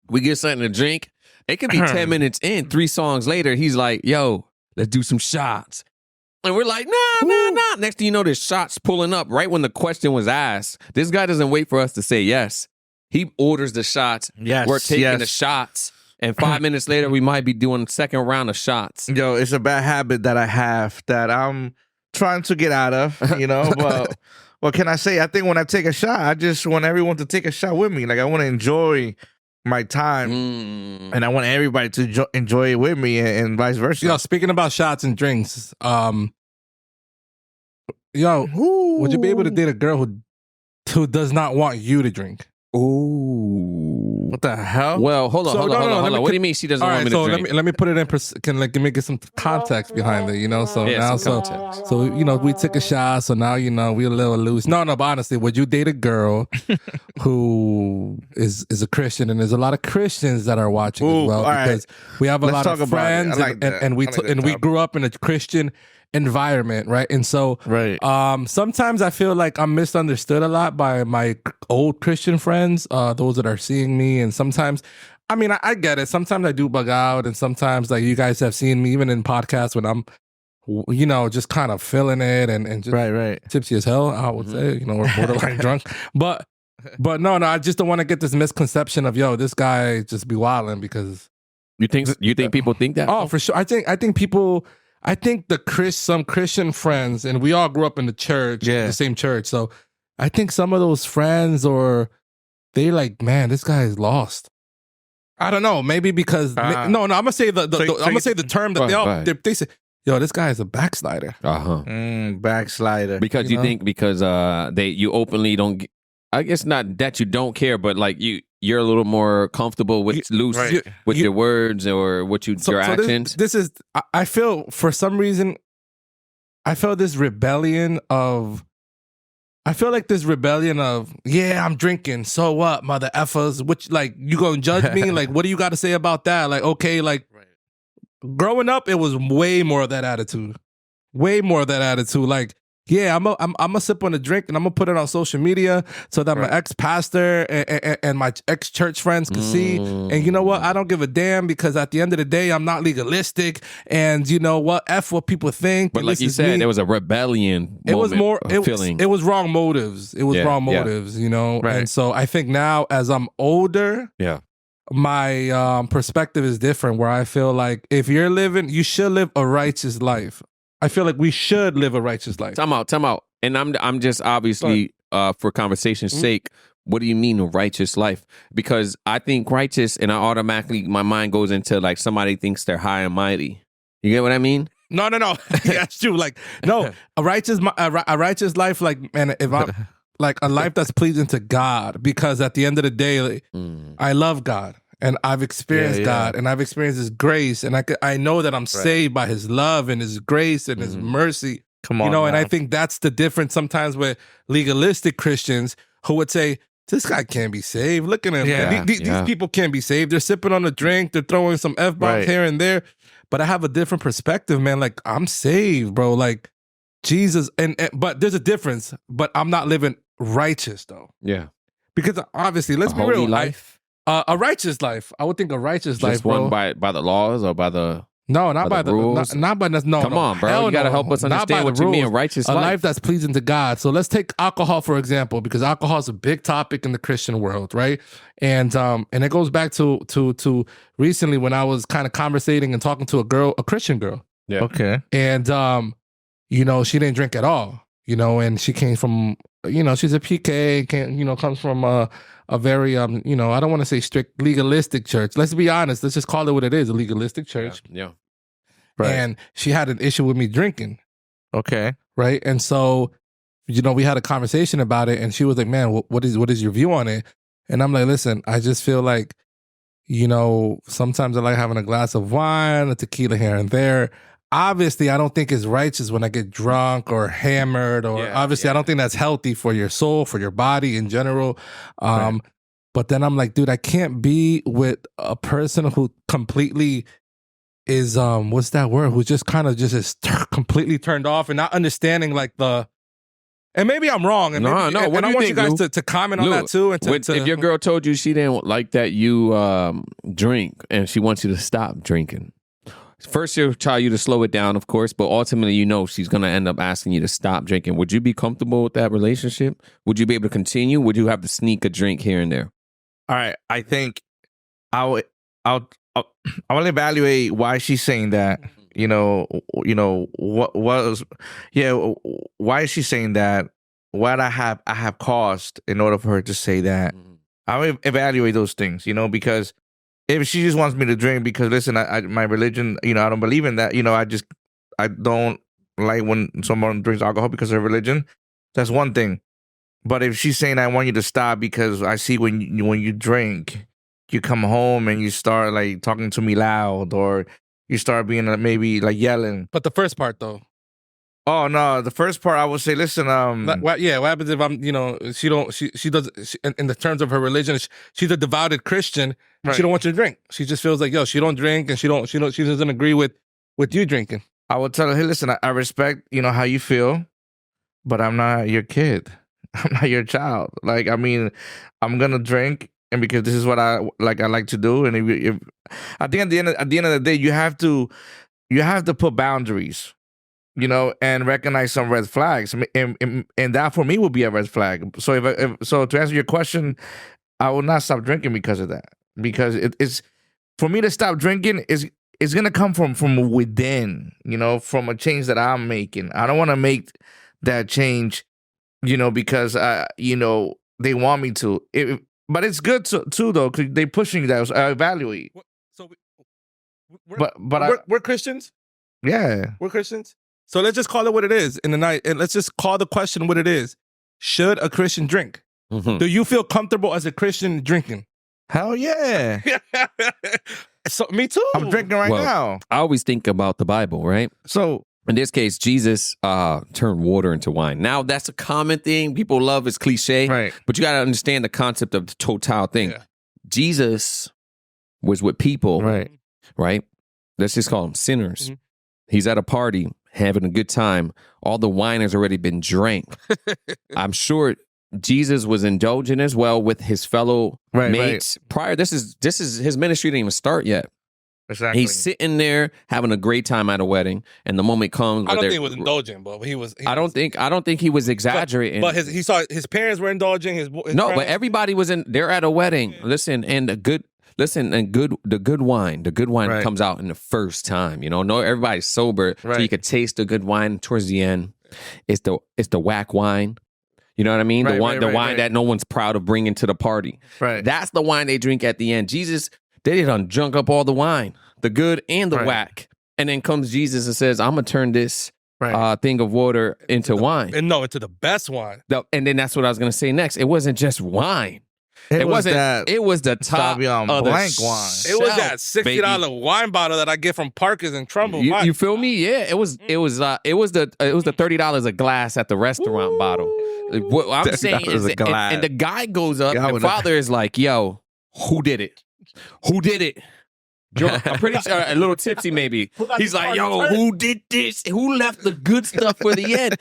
We get something to drink. It could be 10 minutes in, 3 songs later, he's like, yo, let's do some shots. And we're like, nah. Next thing you know, there's shots pulling up right when the question was asked. This guy doesn't wait for us to say yes. He orders the shots. Yes, We're taking yes. the shots. And 5 minutes later, we might be doing the second round of shots. Yo, it's a bad habit that I have that I'm trying to get out of, you know, but what can I say? I think when I take a shot, I just want everyone to take a shot with me. Like, I want to enjoy my time and I want everybody to enjoy it with me and vice versa. Yo, speaking about shots and drinks, would you be able to date a girl who does not want you to drink? Ooh. What the hell? Well, hold on. What do you mean she doesn't All want right, me to so drink? let me put it in. Let me get some context behind it. You know, so Yeah, now, some context. so you know, we took a shot. So now you know we're a little loose. No, but honestly, would you date a girl who is a Christian? And there's a lot of Christians that are watching as well all right. because we have a Let's lot talk of about it. I friends, like and that. and we I like that we topic. grew up in a Christian environment, right? And so, Right. sometimes I feel like I'm misunderstood a lot by my old Christian friends, those that are seeing me, and sometimes, I mean, I get it. Sometimes I do bug out, and sometimes, like, you guys have seen me even in podcasts when I'm, you know, just kind of feeling it and just Right. tipsy as hell, I would say, you know, or borderline drunk, but no, I just don't want to get this misconception of, yo, this guy just be wilding because. You think people think that? Oh, for sure. I think people. I think some Christian friends, and we all grew up in the church, the same church. So I think some of those friends, or they like, man, this guy is lost. I don't know. Maybe because no. I'm gonna say I'm gonna say the term that they say. Yo, this guy is a backslider. Backslider. Because you think you openly don't. I guess not that you don't care, but like you're a little more comfortable with your words or your actions. This is, I feel for some reason, I feel this rebellion of, yeah, I'm drinking. So what, mother effers? Which, like, you gonna judge me? Like, what do you got to say about that? Like, okay, like, growing up, it was way more of that attitude. Like, yeah, I'm gonna sip on a drink and I'm gonna put it on social media so that my ex-pastor and my ex-church friends can see. And you know what? I don't give a damn because at the end of the day, I'm not legalistic. And you know what? F what people think. But like you said, there was a rebellion. It was more feeling. It was wrong motives. It was wrong motives, you know? Right. And so I think now as I'm older, my perspective is different where I feel like if you're living, you should live a righteous life. I feel like we should live a righteous life. Time out. And I'm just obviously for conversation's sake, what do you mean a righteous life? Because I think righteous and I automatically, my mind goes into like somebody thinks they're high and mighty. You get what I mean? No. That's true. Like, no, a righteous life, like, man, if I'm like a life that's pleasing to God, because at the end of the day, like, I love God. And I've experienced God, and I've experienced His grace, and I know that I'm saved by His love and His grace and His mercy. Come on, You know, and I man. think that's the difference sometimes with legalistic Christians who would say, this guy can't be saved. Look at him. Yeah. Man. These people can't be saved. They're sipping on a drink. They're throwing some F-bombs here and there. But I have a different perspective, man. Like, I'm saved, bro. Like, Jesus. But there's a difference. But I'm not living righteous, though. Yeah. Because obviously, let's be holy real. life. A righteous life. I would think a righteous life, Just bro. one by the laws or by the... No, not by the rules. not by the no. Come on, bro. Hell You got to no. help us Not by understand the what you mean rules. righteous A life. life that's pleasing to God. So let's take alcohol for example, because alcohol is a big topic in the Christian world, right? And it goes back to recently when I was kind of conversating and talking to a Christian girl. Yeah. Okay. And you know, she didn't drink at all. You know, and she came from, you know, she's a PK, comes from a very you know, I don't want to say strict legalistic church. Let's be honest. Let's just call it what it is, a legalistic church. Yeah. Right. And she had an issue with me drinking. Okay. Right. And so, you know, we had a conversation about it and she was like, man, what is your view on it? And I'm like, listen, I just feel like, you know, sometimes I like having a glass of wine, a tequila here and there. Obviously, I don't think it's righteous when I get drunk or hammered, or obviously I don't think that's healthy for your soul, for your body in general. But then I'm like, dude, I can't be with a person who completely is what's that word? Who's just kind of just is completely turned off and not understanding like the. And maybe I'm wrong. And No. maybe, What and do I you want think, you guys Lou? to comment on Lou, that too. And if your girl told you she didn't like that you drink and she wants you to stop drinking, first she'll try you to slow it down, of course, but ultimately you know she's going to end up asking you to stop drinking. Would you be comfortable with that relationship? Would you be able to continue? Would you have to sneak a drink here and there? All right. I think I'll evaluate why she's saying that. You know what was, why is she saying that? What I have caused in order for her to say that. I'll evaluate those things, you know, because if she just wants me to drink because, listen, my religion, you know, I don't believe in that. You know, I don't like when someone drinks alcohol because of their religion. That's one thing. But if she's saying I want you to stop because I see when you drink, you come home and you start like talking to me loud, or you start being maybe like yelling. But the first part though. Oh no, the first part I would say, listen, what happens if I'm, you know, she does in the terms of her religion, she's a devoted Christian. Right. She don't want you to drink. She just feels like, yo, she don't drink and she doesn't agree with you drinking. I would tell her, hey, listen, I respect, you know, how you feel, but I'm not your kid. I'm not your child. Like, I mean, I'm gonna drink, and because this is what I like to do. And if I think at the end of the day, you have to put boundaries, you know, and recognize some red flags, and that for me would be a red flag. So so to answer your question, I will not stop drinking because of that. Because it's for me to stop drinking is gonna come from within, you know, from a change that I'm making. I don't want to make that change, you know, because you know, they want me to. But it's good too though, because they pushing that. So I evaluate. So we're Christians. Yeah, We're Christians. So let's just call it what it is in the night, and let's just call the question what it is. Should a Christian drink? Do you feel comfortable as a Christian drinking? hell yeah. So me too. I'm drinking right now. I always think about the Bible, right? So In this case, Jesus turned water into wine. Now, that's a common thing. People love it's cliche. right, But you got to understand the concept of the total thing. Yeah. Jesus was with people, right. right? Let's just call them sinners. Mhm. He's at a party, having a good time. All the wine has already been drank. I'm sure Jesus was indulging as well with his fellow Right, mates. Prior, this is his ministry didn't even start yet. Exactly. He's sitting there having a great time at a wedding, and the moment comes, I where don't they're- think it was indulgent, but he was. I don't think he was exaggerating. But he saw his parents were indulging. His no, friends. but everybody was in. They're at a wedding. Listen, and the good wine Right. comes out in the first time. You know, no, everybody's sober, so Right. you could taste the good wine towards the end. It's the whack wine. You know what I mean? Right, the wine right. that no one's proud of bringing to the party. Right. That's the wine they drink at the end. Jesus, they done drunk up all the wine, the good and the Right. whack, and then comes Jesus and says, "I'm gonna turn this Right. thing of water into wine." And no, into the best wine. And then that's what I was going to say next. It wasn't just wine. It wasn't. that It was the top Sauvignon of the Blanc wine. It was that shelf, $60 wine bottle that I get from Parkers and Trumbull. You feel me? Yeah, it was the $30 a glass at the restaurant bottle. What I'm saying is, $30 a glass. and the guy goes up. Yeah, The father is like, "Yo, who did it? Who did it?" Drunk. I'm pretty sure a little tipsy maybe. He's like, "Yo, who did this? Who left the good stuff for the end?"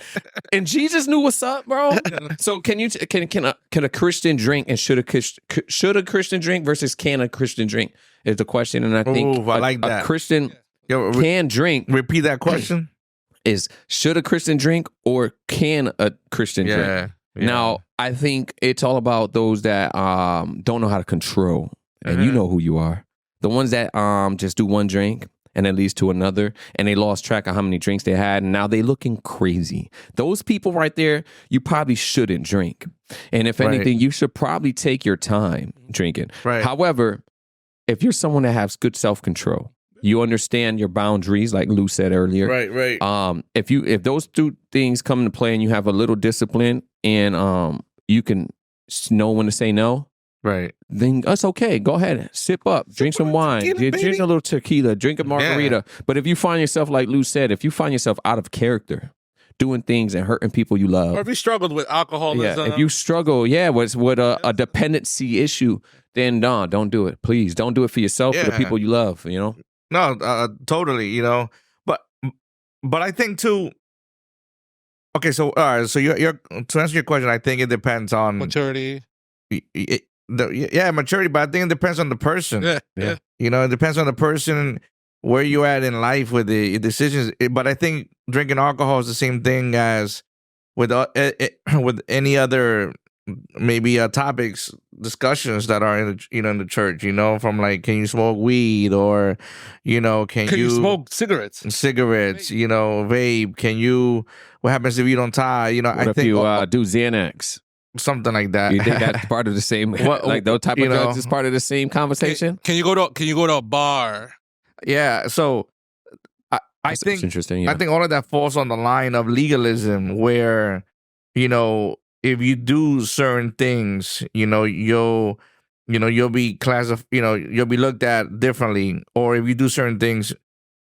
And Jesus knew what's up, bro. So can a Christian drink, and should a Christian drink versus can a Christian drink is the question. And I think Ooh, I like that. a Christian Yo, can drink repeat that question. is should a Christian drink or can a Christian drink? Yeah. Now, I think it's all about those that don't know how to control. And you know who you are. The ones that just do one drink and it leads to another, and they lost track of how many drinks they had, and now they looking crazy. Those people right there, you probably shouldn't drink. And if anything, you should probably take your time drinking. Right. However, if you're someone that has good self-control, you understand your boundaries, like Lou said earlier. Right. If those two things come into play and you have a little discipline and you can know when to say no, Right. then that's okay. Go ahead, sip up, drink some wine, drink a little tequila, drink a margarita. Yeah. But if you find yourself, like Lou said, if you find yourself out of character, doing things and hurting people you love, Or if you struggled with alcoholism. if you struggle, with a dependency issue, then no, don't do it. Please don't do it for yourself, for the Yeah. people you love. You know. No, totally. You know, but I think too. Okay, so all right. So you're to answer your question, I think it depends on maturity. Maturity, but I think it depends on the person. Yeah. You know, it depends on the person, where you at in life with the decisions. But I think drinking alcohol is the same thing as with any other maybe topics, discussions that are in the church. You know, from like, can you smoke weed, or can you smoke cigarettes? Cigarettes, vape. What happens if you don't tie? What I if think you do Xanax? Something like that. You think that's part of the same, like those type of drugs is part of the same conversation? Can you go to a bar? Yeah. So I That's think interesting. Yeah. I think all of that falls on the line of legalism, where if you do certain things, you'll be you'll be looked at differently, or if you do certain things,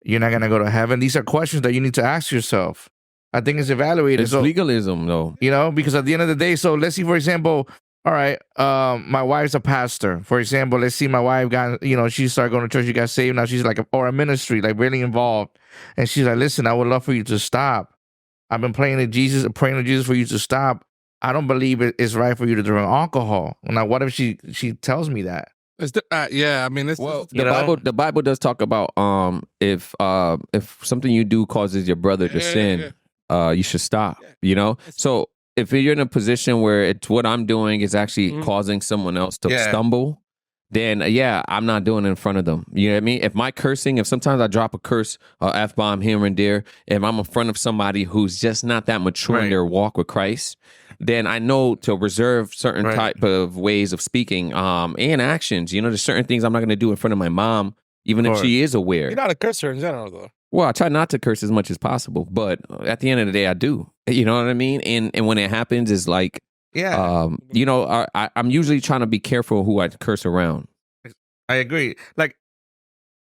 you're not gonna go to heaven. These are questions that you need to ask yourself. I think it's evaluated. It's legalism, though. Because at the end of the day, so let's see, for example, all right, my wife's a pastor. For example, let's see, my wife got, she started going to church, she got saved. Now she's like, or a ministry, like really involved. And she's like, listen, I would love for you to stop. I've been praying to Jesus for you to stop. I don't believe it's right for you to drink alcohol. Now, what if she tells me that? I mean, the Bible does talk about if something you do causes your brother to sin, you should stop. So if you're in a position where it's what I'm doing is actually causing someone else to stumble, then I'm not doing it in front of them. You know what I mean? If my cursing, if sometimes I drop a curse, F-bomb here and there, if I'm in front of somebody who's just not that mature in their walk with Christ, then I know to reserve certain type of ways of speaking and actions. There's certain things I'm not going to do in front of my mom, even if she is aware. You're not a cursor in general, though. Well, I try not to curse as much as possible, but at the end of the day, I do. You know what I mean? And when it happens, it's like, I'm usually trying to be careful who I curse around. I agree. Like,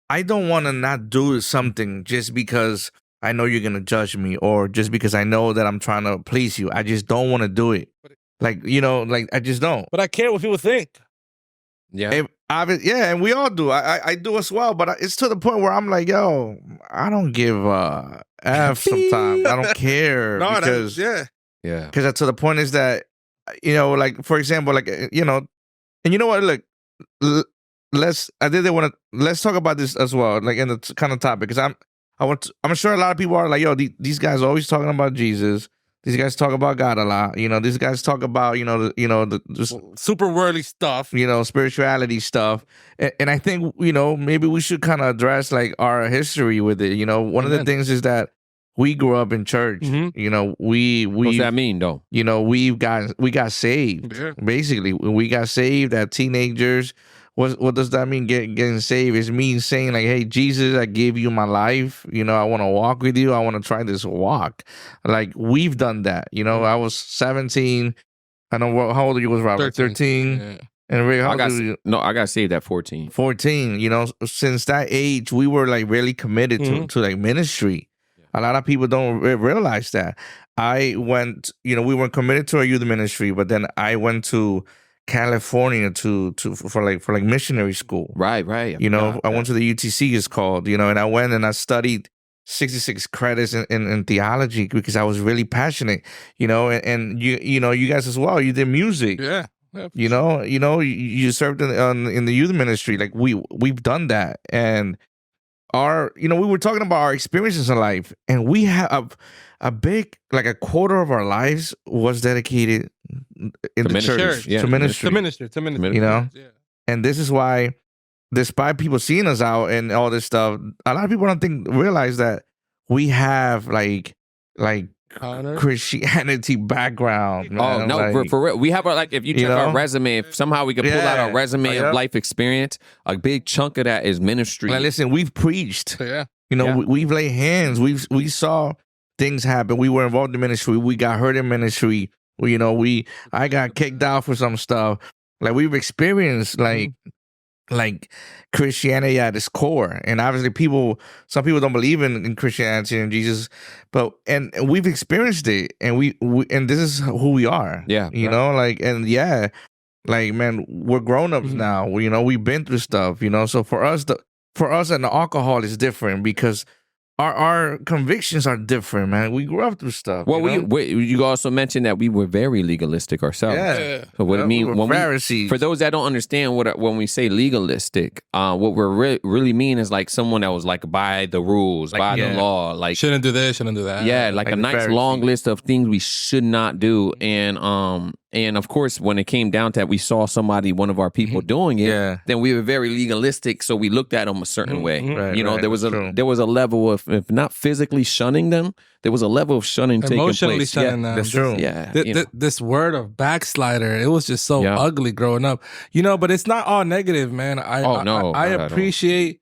I don't want to not do something just because I know you're going to judge me, or just because I know that I'm trying to please you. I just don't want to do it. Like, I just don't. But I care what people think. Yeah. And we all do. I do as well, but it's to the point where I'm like, yo, I don't give a F sometimes. I don't care. Because to the point is that, like, for example, like, and you know what, look, let's talk about this as well, like in the kind of topic, because I'm sure a lot of people are like, yo, these guys are always talking about Jesus. These guys talk about God a lot. These guys talk about, the just super worldly stuff, spirituality stuff. And I think, maybe we should kind of address like our history with it. One of the things is that we grew up in church. We What's that mean, though? We got saved. Yeah. Basically, we got saved as teenagers. What does that mean, getting saved? It means saying like, hey, Jesus, I gave you my life. I want to walk with you. I want to try this walk. Like, we've done that. I was 17. I know, how old are you, was Robert? 13. And Rick, how I got old were you? no. I got saved at 14. 14. You know, since that age, we were like really committed to like ministry. A lot of people don't realize that. I went, you know, we were committed to our youth ministry, but then I went to California for like missionary school. Right. You know, I went to the UTC, it's called, you know, and I went and I studied 66 credits in theology because I was really passionate, you know, and you know, you guys as well, you did music. Yeah. You know, you served in the youth ministry. Like we've done that, and you know, we were talking about our experiences in life, and we have a big, like a quarter of our lives was dedicated in the church yeah. to ministry. To ministry. You know, Yeah. and this is why, despite people seeing us out and all this stuff, a lot of people don't realize that we have like Connor? Christianity background. Man. Oh no, like, for real. We have like if you check our resume, if somehow we could pull out our resume of life experience, a big chunk of that is ministry. Like, listen, we've preached. Yeah. You know, we've laid hands. We saw things happen. We were involved in ministry. We got hurt in ministry. You know, I got kicked out for some stuff. Like we've experienced like Christianity at its core, and obviously some people don't believe in Christianity and Jesus, but and we've experienced it, and we and this is who we are. Yeah, you know, like like man, we're grown ups now. You know, we've been through stuff. You know, so for us and the alcohol is different because our convictions are different, man. We grew up through stuff. Well, you know? you also mentioned that we were very legalistic ourselves. Yeah. So what it mean we were Pharisees. for those that don't understand when we say legalistic, what we're really mean is like someone that was like by the rules, by the law, like Shouldn't do this, shouldn't do that. yeah, like a the nice Pharisees. long list of things we should not do, and of course when it came down to that, we saw one of our people doing it. Then we were very legalistic, so we looked at them a certain way. Right, you know, right, there was true. there was a level of, if not physically shunning them, there was a level of shunning taking Emotionally place. shunning them. That's true. Yeah, This word of backslider, it was just so ugly growing up. You know, but it's not all negative, man. I appreciate,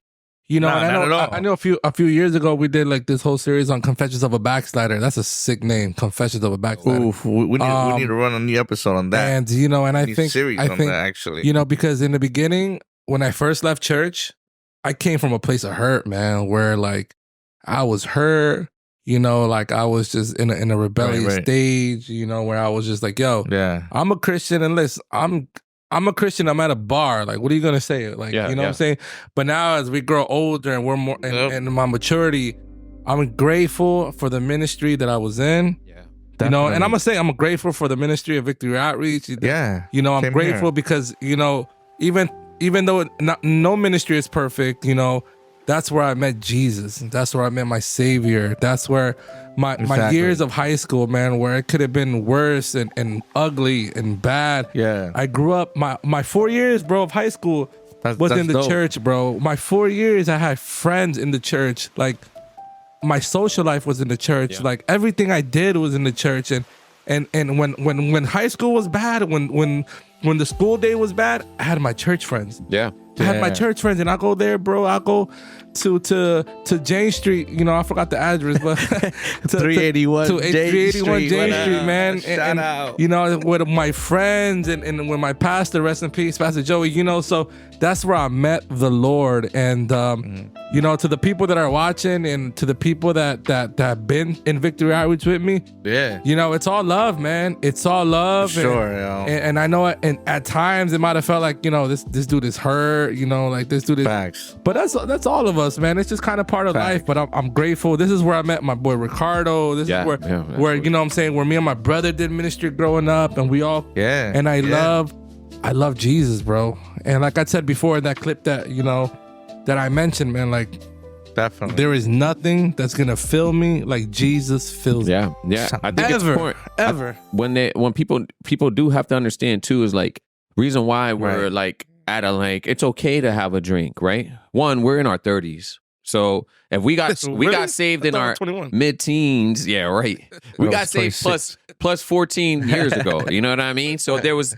you know, and I know a few years ago we did like this whole series on Confessions of a Backslider. That's a sick name, Confessions of a Backslider. Oof, we need to run a new episode on that. And you know, and I think that, actually, you know, because in the beginning when I first left church, I came from a place of hurt, man, where like I was hurt. You know, like I was just in a rebellious stage, you know, where I was just like, yo, I'm a Christian, and listen, I'm a Christian, I'm at a bar. Like, what are you going to say? Like, you know what I'm saying? But now as we grow older and we're more in my maturity, I'm grateful for the ministry that I was in. Yeah. You know, and I'm going to say I'm grateful for the ministry of Victory Outreach. Yeah. You know, I'm grateful because, you know, even though no ministry is perfect, you know, that's where I met Jesus. That's where I met my Savior. That's where my years of high school, man, where it could have been worse and ugly and bad. Yeah. I grew up, my 4 years, bro, of high school was in the church, bro. My 4 years, I had friends in the church. Like, my social life was in the church. Yeah. Like, everything I did was in the church. And when high school was bad, when the school day was bad, I had my church friends. Yeah. I had my church friends, and I go there, bro. I go to Jane Street. You know, I forgot the address, but 381 Jane Street, man. Shout out. You know, with my friends and with my pastor, rest in peace, Pastor Joey. You know, so that's where I met the Lord. And you know, to the people that are watching, and to the people that have been in Victory Outreach with me, you know, it's all love, man. It's all love. Sure, and I know, and at times it might have felt like, you know, this dude is hurt. You know, like this dude is. Facts. But that's all of us, man. It's just kind of part of life. But I'm grateful. This is where I met my boy Ricardo. This is where you know what I'm saying, where me and my brother did ministry growing up, and we all and I love Jesus, bro. And like I said before in that clip that, you know, that I mentioned, man, like definitely there is nothing that's gonna fill me like Jesus fills me. Yeah. I think it's important. When people do have to understand too, is like reason why we're like at a, like, it's okay to have a drink, right? One, we're in our 30s. So if we got saved in our mid-teens, we got saved plus 14 years ago. You know what I mean? So there was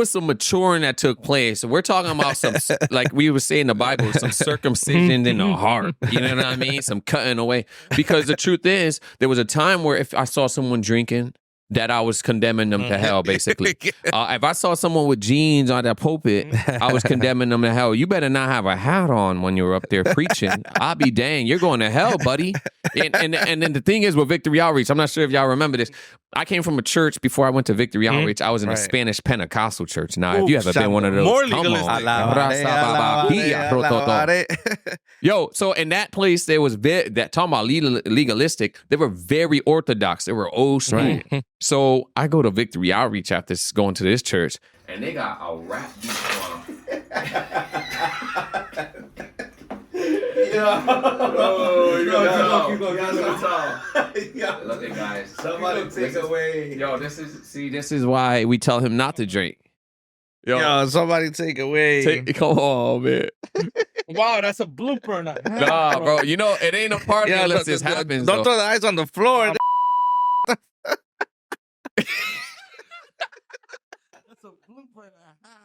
some maturing that took place. So we're talking about some, like we were saying in the Bible, some circumcision in the heart. You know what I mean? Some cutting away. Because the truth is, there was a time where if I saw someone drinking, that I was condemning them to hell, basically. If I saw someone with jeans on that pulpit, I was condemning them to hell. You better not have a hat on when you're up there preaching. I'll be dang, you're going to hell, buddy. And then the thing is with Victory Outreach, I'm not sure if y'all remember this. I came from a church before I went to Victory Outreach. I was in a Spanish Pentecostal church. Now, if you ever been one of those, more come legalistic. on. Yo, so in that place, there was that talking about legalistic. They were very orthodox. They were old school. So I go to Victory Outreach after going to this church, and they got a rap beat on. Look at guys. Somebody take away. Yo, this is why we tell him not to drink. Yo, somebody take away. Come on, man. Wow, that's a blooper. Nah, bro. You know, it ain't a party unless this happens. Don't throw the ice on the floor.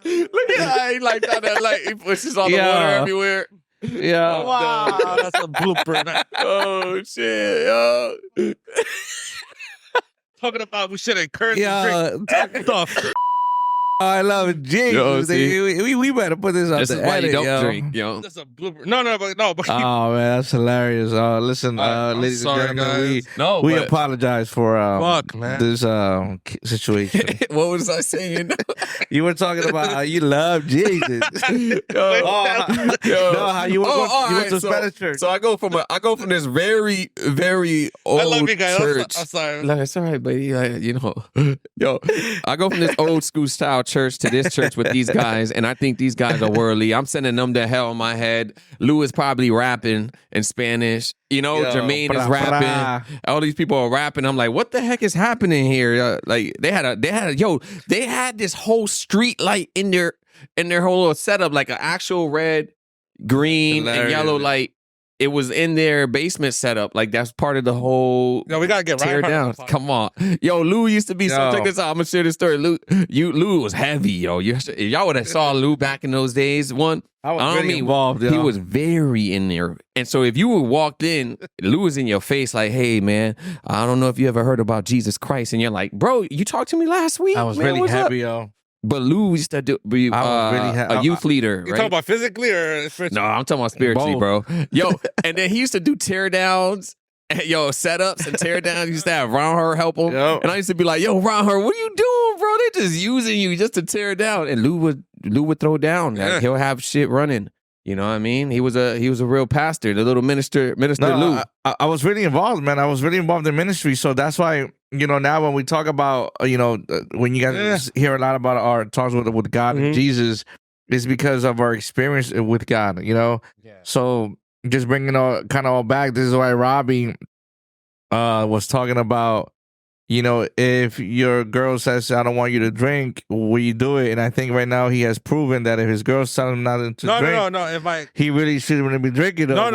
Look at how he like that, like he pushes all the water everywhere. Yeah. Wow, that's a blooper. Oh shit, yo. Talking about we should encourage Yeah. stuff. I love it. Jesus. Yo, we better put this up. This is why you don't drink, yo. That's a blooper. No. Oh man, that's hilarious. Listen, ladies sorry, and gentlemen, guys. we apologize for Fuck, man. this situation. What was I saying? You were talking about how you love Jesus. How you went to Spanish church. So I go from this very, very old I love you guys. church. I'm sorry. Like, it's all right, buddy. Like, you know, yo, I go from this old school style church to this church with these guys, and I think these guys are worldly. I'm sending them to hell in my head. Lou is probably rapping in Spanish. You know, Jermaine is rapping. All these people are rapping. I'm like, what the heck is happening here? Like, they had this whole street light in their whole little setup, like an actual red, green, and yellow light. It was in their basement setup. Like, that's part of the whole No, we gotta get tear down. Come on. Yo, Lou used to be so check this out. I'm gonna share this story. Lou was heavy, yo. If y'all would have saw Lou back in those days, I was really involved, he was very in there. And so if you were walked in, Lou was in your face like, hey, man, I don't know if you ever heard about Jesus Christ. And you're like, bro, you talked to me last week? I was man, really heavy, yo. But Lou used to be a youth leader, right? You talking about physically or spiritually? No, I'm talking about spiritually, Both. bro. Yo, and then he used to do tear downs. Yo, setups and tear downs. He used to have Ron help him. Yep. And I used to be like, yo, Ron, what are you doing, bro? They're just using you just to tear down. And Lou would throw down. Like, he'll have shit running. You know what I mean? He was a real pastor, the little minister Lou. I was really involved, man. I was really involved in ministry. So that's why, you know, now when we talk about, you know, when you guys hear a lot about our talks with God and Jesus, it's because of our experience with God, you know? Yeah. So just bringing all back, this is why Robbie was talking about, you know, if your girl says, I don't want you to drink, will you do it? And I think right now he has proven that if his girl's telling him not to drink, No. he really shouldn't be drinking. No.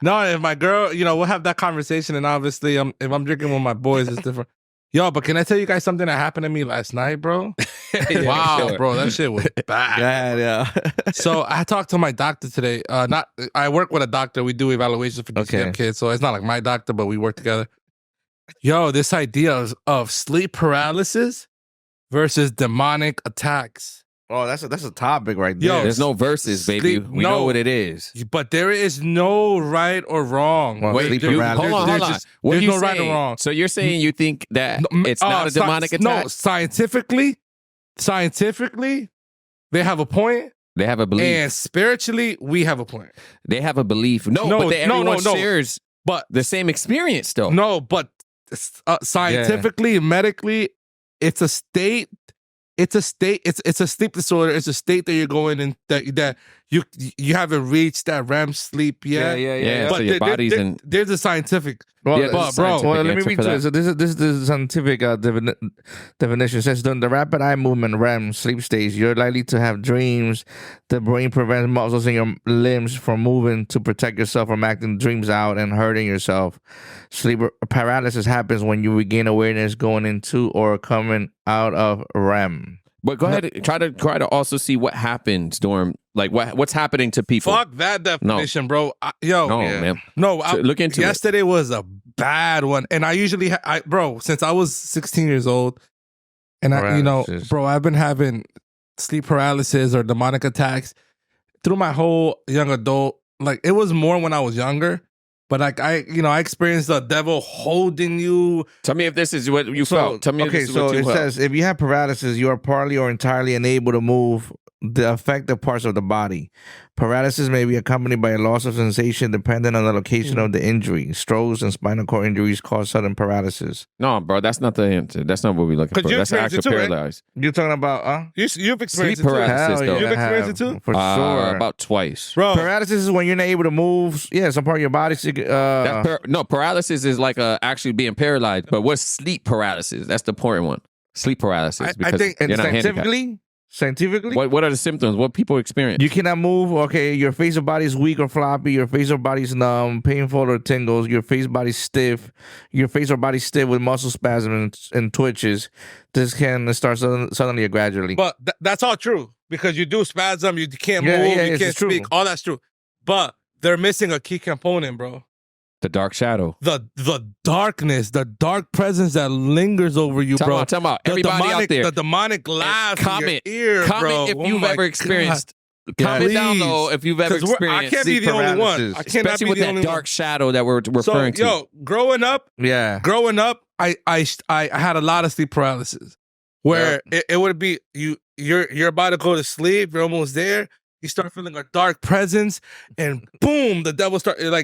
No, if my girl, you know, we'll have that conversation, and obviously, if I'm drinking with my boys, it's different. Yo, but can I tell you guys something that happened to me last night, bro? Wow, bro, that shit was bad. Yeah. So I talked to my doctor today. I work with a doctor. We do evaluations for DCF kids, so it's not like my doctor, but we work together. Yo, this idea of sleep paralysis versus demonic attacks. Oh, that's a topic right there. Yo, there's no verses, baby. We know what it is. But there is no right or wrong. Well, wait, hold on. There's no right or wrong. So you're saying you think that it's not a demonic attack? No, scientifically, they have a point. They have a belief. And spiritually, we have a point. They have a belief. But everyone shares the same experience, though. No, but scientifically, medically, it's a state. It's a state. It's a sleep disorder. It's a state that you're going in that you haven't reached that REM sleep yet. Yeah. But so your body's in. There's a scientific. Well, bro. Well, let me read to it. So this is the scientific definition. It says during the rapid eye movement REM sleep stage, you're likely to have dreams. The brain prevents muscles in your limbs from moving to protect yourself from acting dreams out and hurting yourself. Sleep paralysis happens when you regain awareness going into or coming out of REM. But go ahead, try to also see what happens during, like what's happening to people. Fuck that definition, bro. Man. No, look into yesterday was a bad one. And I usually, bro, since I was 16 years old, and I've been having sleep paralysis or demonic attacks through my whole young adult. Like, it was more when I was younger. But like I experienced the devil holding you. Tell me if this is what you felt. Tell me if this is what you felt. It says, if you have paralysis, you are partly or entirely unable to move the affected parts of the body. Paralysis may be accompanied by a loss of sensation depending on the location of the injury. Strokes and spinal cord injuries cause sudden paralysis. No, bro, that's not the answer. That's not what we're looking for. That's actual paralysis. Right? You're talking about, You've experienced sleep paralysis, it too. You've experienced it too? For sure. About twice. Bro. Paralysis is when you're not able to move, some part of your body. Paralysis is like actually being paralyzed. But what's sleep paralysis? That's the important one. Sleep paralysis. I think you're not Scientifically, what are the symptoms? What people experience? You cannot move. Okay, your face or body is weak or floppy. Your face or body is numb, painful or tingles. Your face body stiff. Your face or body stiff with muscle spasms and twitches. This can start suddenly or gradually. But that's all true because you do spasm. You can't move. You can't speak. True. All that's true. But they're missing a key component, bro. The dark shadow. The darkness, the dark presence that lingers over you, bro. Tell me, everybody out there. The demonic laugh comment, in your ear, comment bro. if you've ever experienced. Comment down below if you've ever experienced. I can't be the only one. I cannot Especially be with the that only dark shadow that we're referring to. Yo, growing up, I had a lot of sleep paralysis where it would be you're about to go to sleep, you're almost there. You start feeling a dark presence, and boom, the devil start I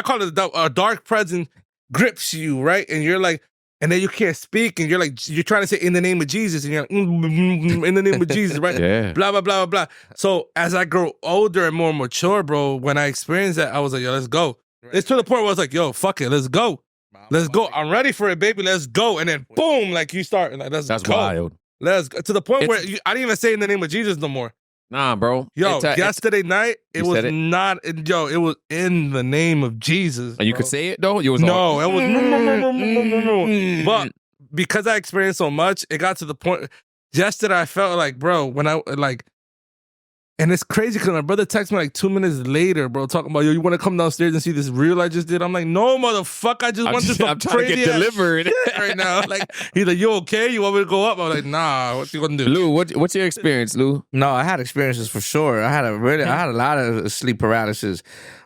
call it a dark presence grips you, right? And you're like, and then you can't speak, and you're trying to say in the name of Jesus, and you're like, in the name of Jesus, right? Yeah. Blah blah blah blah blah. So as I grow older and more mature, bro, when I experienced that, I was like, yo, let's go. It's to the point where I was like, yo, fuck it, let's go. Let's go. I'm ready for it, baby. Let's go. And then boom, like you start, like that's go. Wild. Let's go. To the point where I didn't even say in the name of Jesus no more. Nah, bro. Yo, yesterday night, it was in the name of Jesus. And you could say it though? It was But because I experienced so much, it got to the point yesterday I felt like, bro, when I and it's crazy because my brother texted me like 2 minutes later, bro, talking about, yo, you want to come downstairs and see this reel I just did? I'm like, no, motherfucker, I just want this I'm trying to get delivered right now. Like, he's like, you okay? You want me to go up? I'm like, nah, what you gonna do? Lou, what's your experience, Lou? No, I had experiences for sure. I had a lot of sleep paralysis,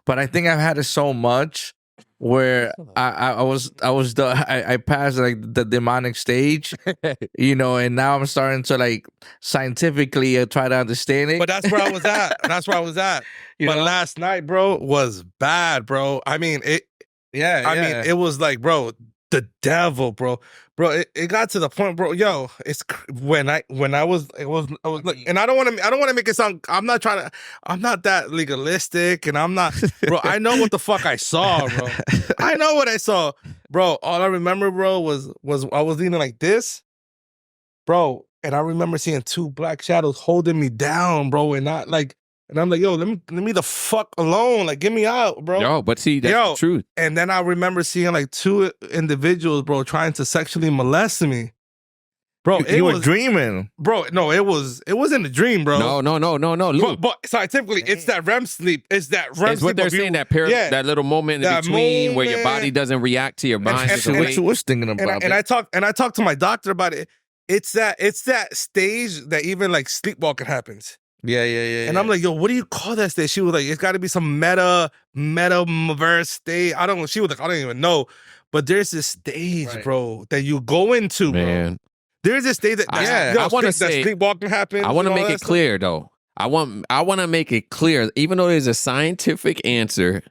but I think I've had it so much where I passed like the demonic stage, and now I'm starting to like scientifically try to understand it. But that's where I was at. But last night, bro, was bad, bro. I mean, I mean, it was like, bro, the devil, bro. It got to the point, bro. Yo, it's when I was like, and I don't want to make it sound. I'm not that legalistic, and I'm not, bro. I know what the fuck I saw, bro. I know what I saw, bro. All I remember, bro, was I was leaning like this, bro, and I remember seeing two black shadows holding me down, bro, and not like. And I'm like, yo, let me the fuck alone. Like, get me out, bro. Yo, but see, that's the truth. And then I remember seeing like two individuals, bro, trying to sexually molest me. Bro, you were dreaming. Bro, no, it wasn't a dream, bro. No. But scientifically, it's that REM sleep. It's that REM sleep. It's what they're saying, that little moment in between where your body doesn't react to your mind. What you was thinking about. And I talked to my doctor about it. It's that stage that even like sleepwalking happens. Yeah. And I'm like, yo, what do you call that stage? She was like, it's got to be some metaverse stage. She was like, I don't even know. But there's this stage, bro, that you go into, man. Bro. There's this stage that I want to say sleepwalking happens. I want to make it clear, though. I want to make it clear, even though there's a scientific answer.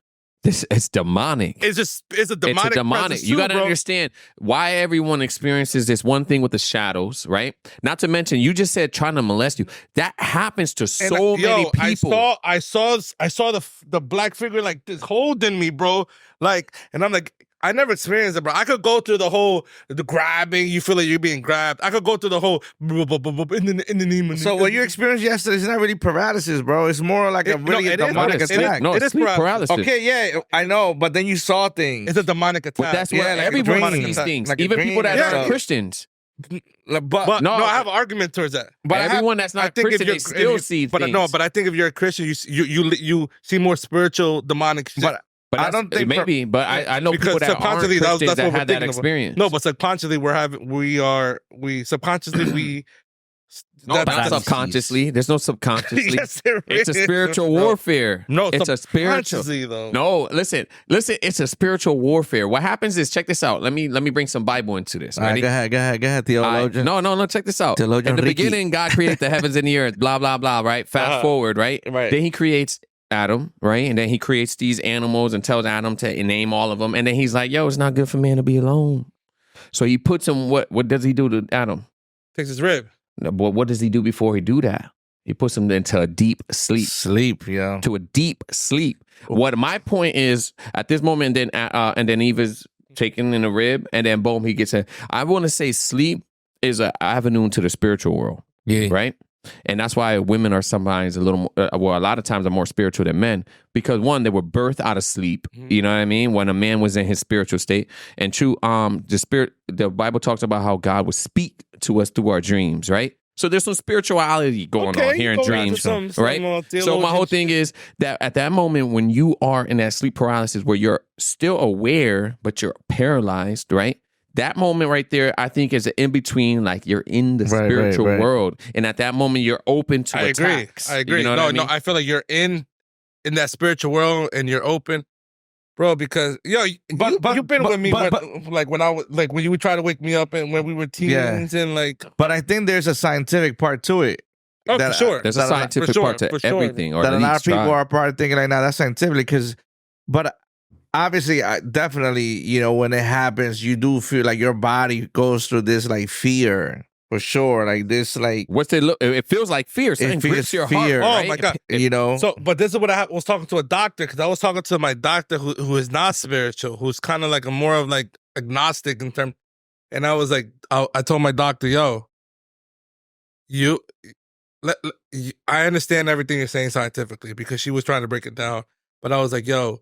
It's demonic. It's a demonic. You got to bro. understand why everyone experiences this one thing with the shadows, right? Not to mention, you just said trying to molest you. That happens to many people. I saw the black figure like this holding me, bro. Like, and I'm like, I never experienced it, bro. I could go through the grabbing. You feel like you're being grabbed. I could go through the whole in the name of. So what you experienced yesterday is not really paralysis, bro. It's more like a really demonic attack. No, it's sleep paralysis. Okay, yeah, I know, but then you saw things. It's a demonic attack. But that's what everyone sees things. Like even people that aren't Christians. But no, I have an argument towards that. But everyone that's not Christian, they still see things. But I think if you're a Christian, you see more spiritual demonic shit. But But I don't think maybe. But I know people that aren't subconsciously, Christians that's that what we're had that thinking of. experience. No, but subconsciously we subconsciously No, not subconsciously. There's no subconsciously. Yes, there It's a is, spiritual bro. warfare. No, it's a spiritual. subconsciously, though. No, listen. It's a spiritual warfare. What happens is, check this out. Let me bring some Bible into this. All right, Ready? go ahead, theologian. No. Check this out. Theologian In the Ricky. beginning, God created the heavens and the earth. Blah blah blah. Right. Fast forward. Right. Right. Then He creates Adam. Right. And then He creates these animals and tells Adam to name all of them. And then He's like, "Yo, it's not good for man to be alone." So He puts him. What does He do to Adam? Takes his rib. But what does He do before He do that? He puts him into a deep sleep. Yeah. To a deep sleep. What my point is at this moment, and then Eve is taken in a rib, and then boom, he gets a. I want to say sleep is an avenue to the spiritual world. Yeah. Right. And that's why women are sometimes a little more, a lot of times are more spiritual than men, because one, they were birthed out of sleep. You know what I mean? When a man was in his spiritual state. And two, the Bible talks about how God would speak to us through our dreams, right? So there's some spirituality going on here in dreams, right? So my whole thing is that at that moment when you are in that sleep paralysis where you're still aware, but you're paralyzed, right? That moment right there, I think, is an in-between, like you're in the spiritual world. And at that moment, you're open to attacks. I agree. You know what I mean? No, I feel like you're in that spiritual world and you're open. Bro, because you've been with me, like when I was like when you would try to wake me up and when we were teens and like. But I think there's a scientific part to it. Oh, for sure. There's a scientific part to everything. Or that a lot of people try. are probably thinking like, nah, that's scientific. But obviously, definitely, when it happens, you do feel like your body goes through this like fear. For sure, like this, like what's it look? It feels like fear. Something grips your fear. heart. Oh my God! So, but this is what I was talking to a doctor, because I was talking to my doctor who is not spiritual, who's kind of like a more of like agnostic in terms. And I was like, I told my doctor, yo, I understand everything you're saying scientifically, because she was trying to break it down, but I was like, yo,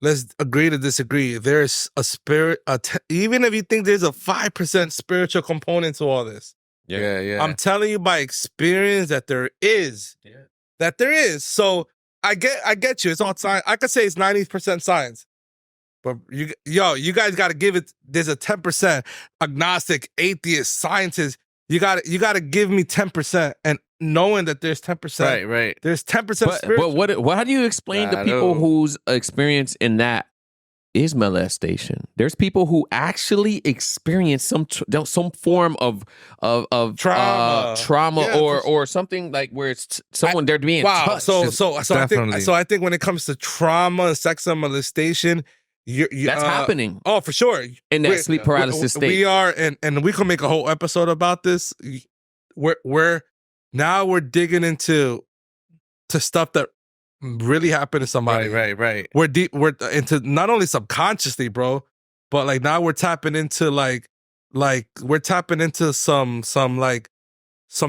let's agree to disagree. There's a spirit, even if you think there's a 5% spiritual component to all this. Yeah. I'm telling you by experience that there is. Yeah. That there is. So I get you. It's all science. I could say it's 90% science. But you guys got to give it. There's a 10% agnostic, atheist, scientist. You got to give me 10%, and knowing that there's 10%. Right. There's 10% spiritual. But how do you explain to people whose experience in that is molestation? There's people who actually experience some form of trauma Yeah, or something like where it's someone they're being touched. So I think when it comes to trauma, sex and molestation, that's happening. Oh, for sure. In that sleep paralysis state. We are, and we can make a whole episode about this. We're digging into stuff that really happened to somebody. Right. We're into not only subconsciously, bro, but like now we're tapping into like we're tapping into some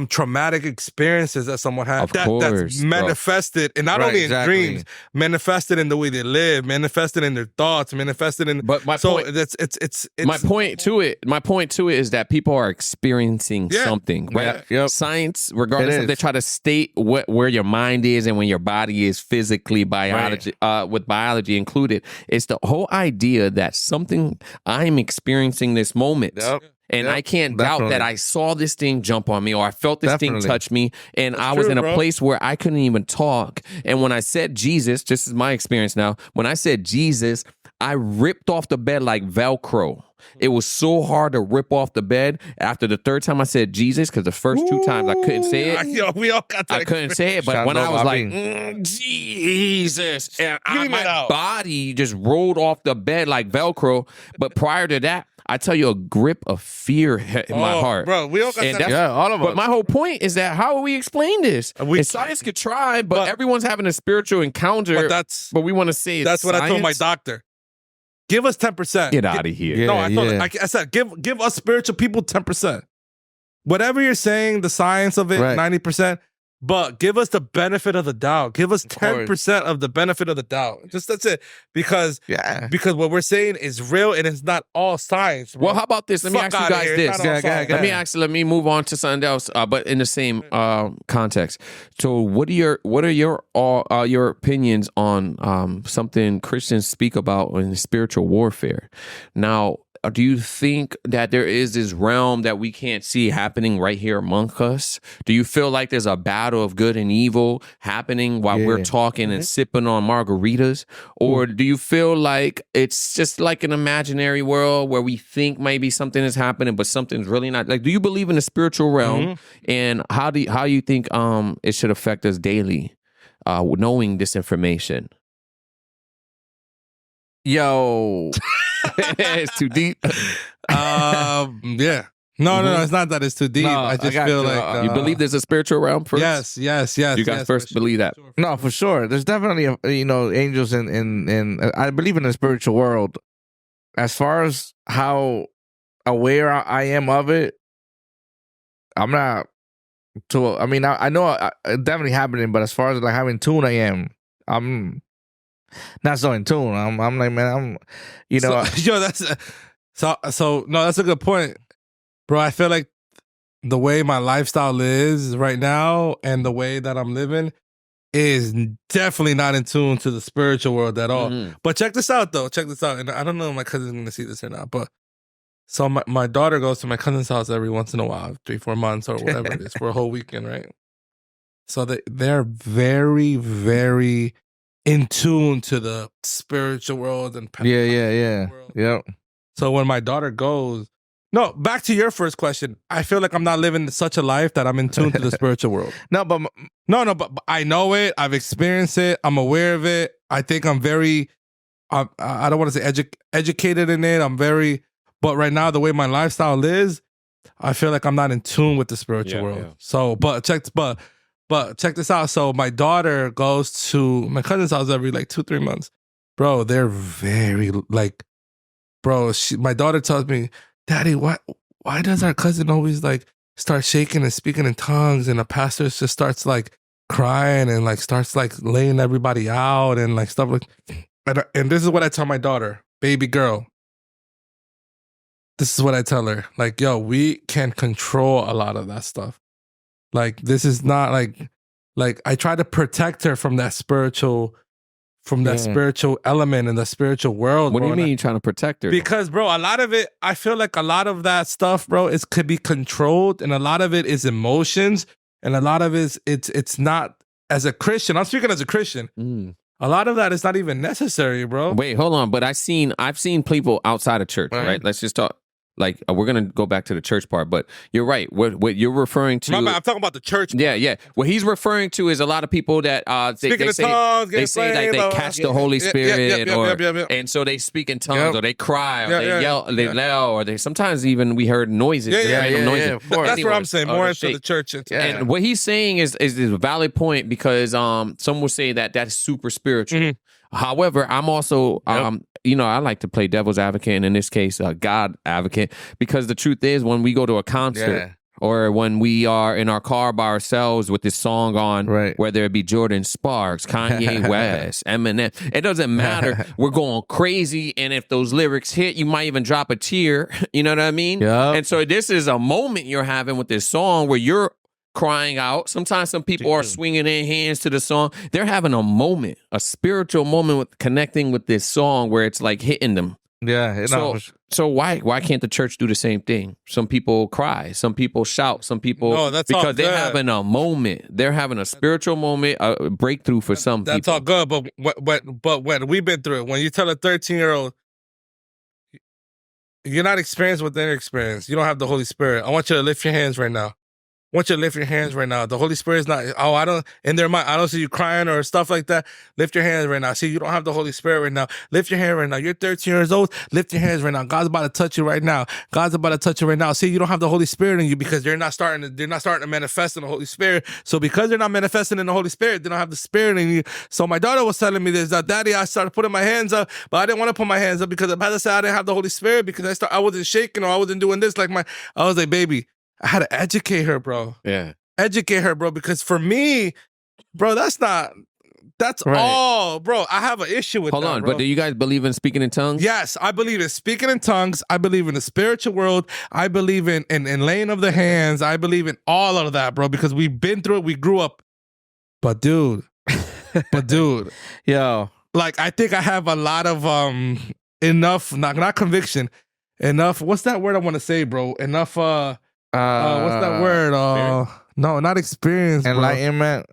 traumatic experiences that someone had that's manifested, and not only in dreams, manifested in the way they live, manifested in their thoughts, manifested in. But my point to it is that people are experiencing something, right? Yep. Science, regardless if they try to state where your mind is and when your body is physically, biology, with biology included, it's the whole idea that something I'm experiencing this moment. Yep. And I can't doubt that I saw this thing jump on me, or I felt this thing touch me, and I was in a place where I couldn't even talk. And when I said Jesus, this is my experience now, when I said Jesus, I ripped off the bed like Velcro. It was so hard to rip off the bed. After the third time I said Jesus, because the first two times I couldn't say it. We all got that. I couldn't say it, but when I was like, Jesus, and my body just rolled off the bed like Velcro. But prior to that, I tell you, a grip of fear in my heart. Bro, we all got that. Yeah, all of us. But my whole point is that how will we explain this? And science could try, but everyone's having a spiritual encounter. But we want to say that's what I told my doctor. Give us 10%. Get out of here. I said, give us spiritual people 10%. Whatever you're saying, the science of it, 90%. But give us the benefit of the doubt. Give us 10% of the benefit of the doubt. Just that's it. Because what we're saying is real and it's not all science. Bro. Well, how about this? Let me ask you guys this. Let me move on to something else, but in the same context. So, what are your opinions on something Christians speak about in spiritual warfare? Now, do you think that there is this realm that we can't see happening right here among us? Do you feel like there's a battle of good and evil happening while we're talking and sipping on margaritas? Or do you feel like it's just like an imaginary world where we think maybe something is happening, but something's really not? Like, do you believe in the spiritual realm? And how you think it should affect us daily, knowing this information? Yo. It's too deep. Yeah. No, it's not that it's too deep. No, I just feel like you believe there's a spiritual realm first? Yes. You guys first believe that? No, for sure. There's definitely angels in I believe in the spiritual world. As far as how aware I am of it, I'm not too. I mean, I know it definitely happening, but as far as like how in tune I am, I'm not so in tune. I'm like, man, that's a good point, bro. I feel like the way my lifestyle is right now and the way that I'm living is definitely not in tune to the spiritual world at all. But check this out, though. Check this out. And I don't know if my cousin's going to see this or not, but so my daughter goes to my cousin's house every once in a while, 3-4 months or whatever it is, for a whole weekend, right? So they're very, very in tune to the spiritual world and Yep. So when my daughter goes, no, back to your first question. I feel like I'm not living such a life that I'm in tune to the spiritual world. But I know it. I've experienced it. I'm aware of it. I think I'm very, I don't want to say educated in it. But right now, the way my lifestyle is, I feel like I'm not in tune with the spiritual world. Yeah. So, but check this out. So my daughter goes to my cousin's house every like 2-3 months. Bro, they're very like, my daughter tells me, Daddy, why does our cousin always like start shaking and speaking in tongues, and the pastor just starts like crying and like starts like laying everybody out and like stuff like, and this is what I tell my daughter, baby girl. This is what I tell her. Like, yo, we can control a lot of that stuff. Like, this is not like I try to protect her from that spiritual element in the spiritual world. What do you mean you're trying to protect her? Because, bro, a lot of it, I feel like a lot of that stuff, bro, could be controlled, and a lot of it is emotions, and a lot of it's not, as a Christian, I'm speaking as a Christian. A lot of that is not even necessary, bro. Wait, hold on. But I've seen people outside of church, right? Let's just talk. Like, we're going to go back to the church part, but you're right. What you're referring to... I'm talking about the church part. Yeah. What he's referring to is a lot of people that they say like they catch the Holy Spirit, and so they speak in tongues, or they cry, or they yell, they yell, or they sometimes even we heard noises. Noises. That's what I'm saying, more into the church. And what he's saying is a valid point, because some will say that that's super spiritual. However, I'm also, I like to play devil's advocate, and in this case, God advocate, because the truth is, when we go to a concert or when we are in our car by ourselves with this song on, whether it be Jordan Sparks, Kanye West, Eminem, it doesn't matter. We're going crazy, and if those lyrics hit, you might even drop a tear. You know what I mean? Yep. And so this is a moment you're having with this song where you're crying out. Sometimes some people are swinging their hands to the song. They're having a moment, a spiritual moment with connecting with this song where it's like hitting them. Yeah. So why can't the church do the same thing? Some people cry, some people shout, some people because they're having a moment. They're having a spiritual moment, a breakthrough for some people. That's all good, but when we've been through it, when you tell a 13-year-old you're not experienced with their experience, you don't have the Holy Spirit. I want you to lift your hands right now. I want you to lift your hands right now. The Holy Spirit is not, in their mind, I don't see you crying or stuff like that. Lift your hands right now. See, you don't have the Holy Spirit right now. Lift your hand right now. You're 13 years old. Lift your hands right now. God's about to touch you right now. God's about to touch you right now. See, you don't have the Holy Spirit in you because they're not starting to manifest in the Holy Spirit. So because they're not manifesting in the Holy Spirit, they don't have the Spirit in you. So my daughter was telling me this, that, Daddy, I started putting my hands up, but I didn't want to put my hands up because the pastor said I didn't have the Holy Spirit because I wasn't shaking or I wasn't doing this I was like, baby, I had to educate her, bro. Yeah. educate her, bro. Because for me, bro, that's Right. all, bro. I have an issue with Hold that, on, bro. but do you guys believe in speaking in tongues? Yes, I believe in speaking in tongues. I believe in the spiritual world. I believe in laying of the hands. I believe in all of that, bro, because we've been through it. We grew up. But dude, Yo, like I think I have a lot of enough, not conviction, enough. What's that word I want to say, bro? Enough. What's that word? No, not experience. Enlightenment.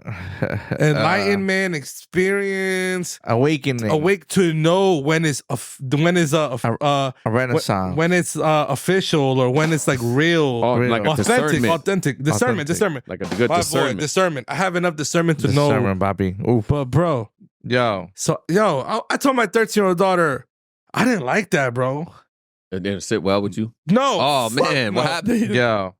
Enlightenment, experience, Awakening. awake to know when is a renaissance. when it's official or when it's like real, Like a authentic discernment. Like a good My boy, discernment. discernment. I have enough discernment to know. Discernment, Bobby. Ooh. But bro, Yo. so I told my 13-year-old daughter, I didn't like that, bro. It didn't sit well with you? No. Oh, fuck man. no. What happened? Yo.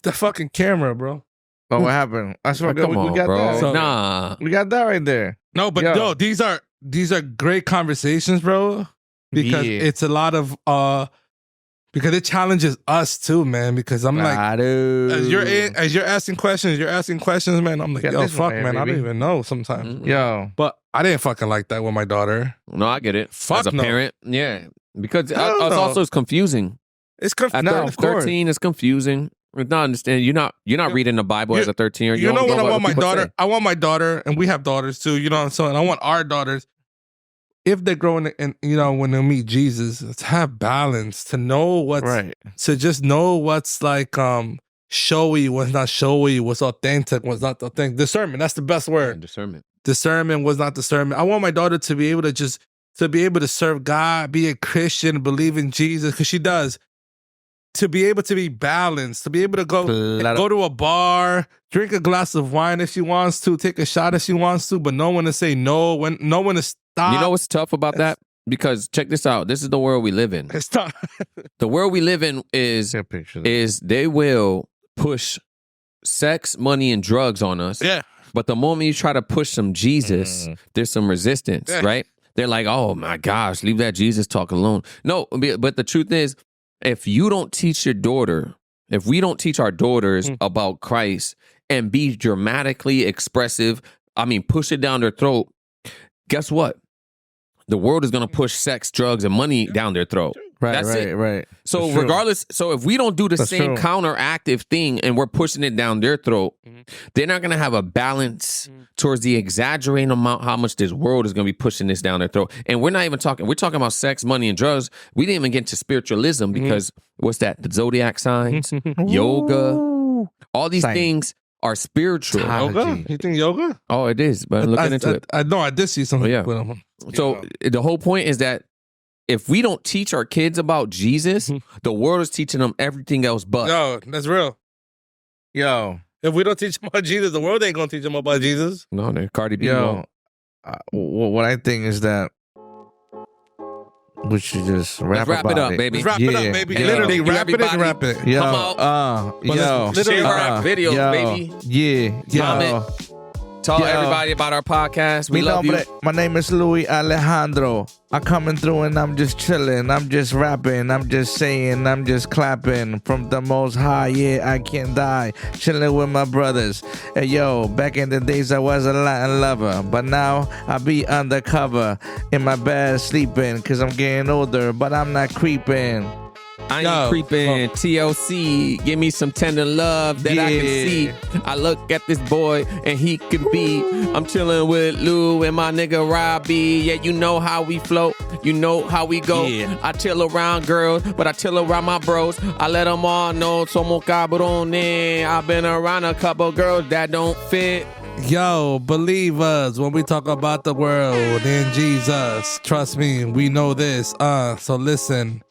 The fucking camera, bro. Oh, what happened? I swear, Come we on, got bro. that. Nah. We got that right there. No, but Yo. no, these are great conversations, bro. Because Yeah. it's a lot of because it challenges us too, man. Because I'm like, as you're asking questions, man. I'm like, Got yo, this one fuck, right, man. I don't baby. even know sometimes. Mhm. Yo. But I didn't fucking like that with my daughter. No, I get it. Fuck As a no. parent, yeah. Because Hell it's no. also it's confusing. It's At No, of course. 13, it's confusing. It's not understand. You're not reading the Bible as a 13-year-old. You know don't what I what want my people daughter? say. I want my daughter, and we have daughters too. You know what I'm saying? I want our daughters, if they're growing and when they meet Jesus, to have balance, to know what's Right. to just know what's like showy, what's not showy, what's authentic, what's not authentic. Discernment. That's the best word. Discernment. Discernment was not discernment. I want my daughter to be able to serve God, be a Christian, believe in Jesus, because she does. To be able to be balanced, to be able to go to a bar, drink a glass of wine if she wants to, take a shot if she wants to, but no one to say no, no one to stop. You know what's tough about that? Because check this out. This is the world we live in. It's tough. The world we live in is they will push sex, money, and drugs on us. Yeah. But the moment you try to push some Jesus, there's some resistance, Yeah. right? They're like, oh my gosh, leave that Jesus talk alone. No, but the truth is, if you don't teach your daughter, if we don't teach our daughters about Christ and be dramatically expressive, push it down their throat, guess what? The world is going to push sex, drugs, and money down their throat. That's it. Right. So That's true. regardless, so if we don't do the That's same true. counteractive thing and we're pushing it down their throat, they're not going to have a balance towards the exaggerating amount how much this world is going to be pushing this down their throat. And we're not even talking, we're talking about sex, money, and drugs. We didn't even get to spiritualism because what's that? The zodiac signs, yoga, all these Science. things are spiritual. Yoga? You think yoga? Oh, it is, but I'm looking into it. I know I did see something. Oh, yeah. with them. So the whole point is that if we don't teach our kids about Jesus, the world is teaching them everything else but. Yo, that's real. Yo. If we don't teach them about Jesus, the world ain't gonna teach them about Jesus. No, Cardi B. Yo. What I think is that we should just Let's wrap it about up, baby. Let's wrap it up, Yeah. baby. Yeah. Literally, Thank you, wrap it and everybody. wrap it. Yo, Come out. yo, literally Share our videos, yo, baby. Yeah, Comment. Tell Yo. everybody about our podcast. We Mi love you. nombre, my name is Louis Alejandro. I'm coming through and I'm just chilling. I'm just rapping. I'm just saying. I'm just clapping. From the most high, yeah, I can't die. Chilling with my brothers. Hey, yo, back in the days I was a Latin lover. But now I be undercover in my bed sleeping. Cause I'm getting older, but I'm not creeping. I ain't Yo. creeping. TLC, give me some tender love that I can see. I look at this boy and he can be. I'm chilling with Lou and my nigga Robbie. Yeah, you know how we float. You know how we go. Yeah. I chill around girls, but I chill around my bros. I let them all know somos cabrones. I've been around a couple girls that don't fit. Yo, believe us when we talk about the world and Jesus. Trust me, we know this. So listen.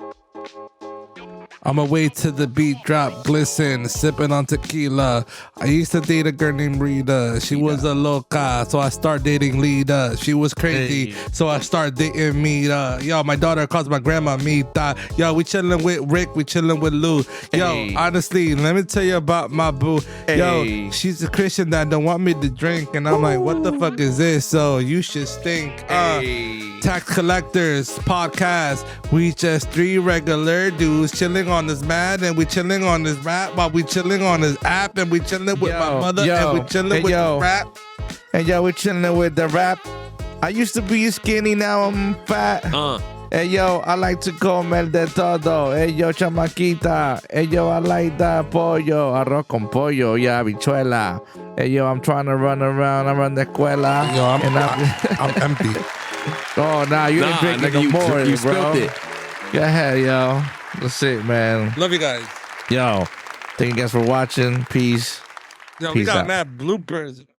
I'ma wait till the beat drop, glisten, sipping on tequila. I used to date a girl named Rita. She was a loca, so I start dating Lita. She was crazy, so I start dating Mita. Yo, my daughter calls my grandma Mita. Yo, we chilling with Rick, we chilling with Lou. Yo, honestly, let me tell you about my boo. Yo, she's a Christian that don't want me to drink, and I'm like, what the fuck is this? So you should stink. Tax Collectors podcast. We just three regular dudes chilling on this mat, and we chilling on this rap while we chilling on this app, and we chilling with my mother, and we chilling with the rap. And yo, we chilling with the rap. I used to be skinny, now I'm fat. Hey yo, I like to comer de todo. Hey yo, chamaquita. Hey yo, I like that pollo, arroz con pollo, yeah, habichuela. Hey yo, I'm trying to run around. I run the escuela. Yo, I'm empty. Oh, nah, you ain't drinking no more, you bro. spilled it. Go ahead, yo. That's it, man. Love you guys. Yo, thank you guys for watching. Peace. Yo, we Peace got out. mad bloopers.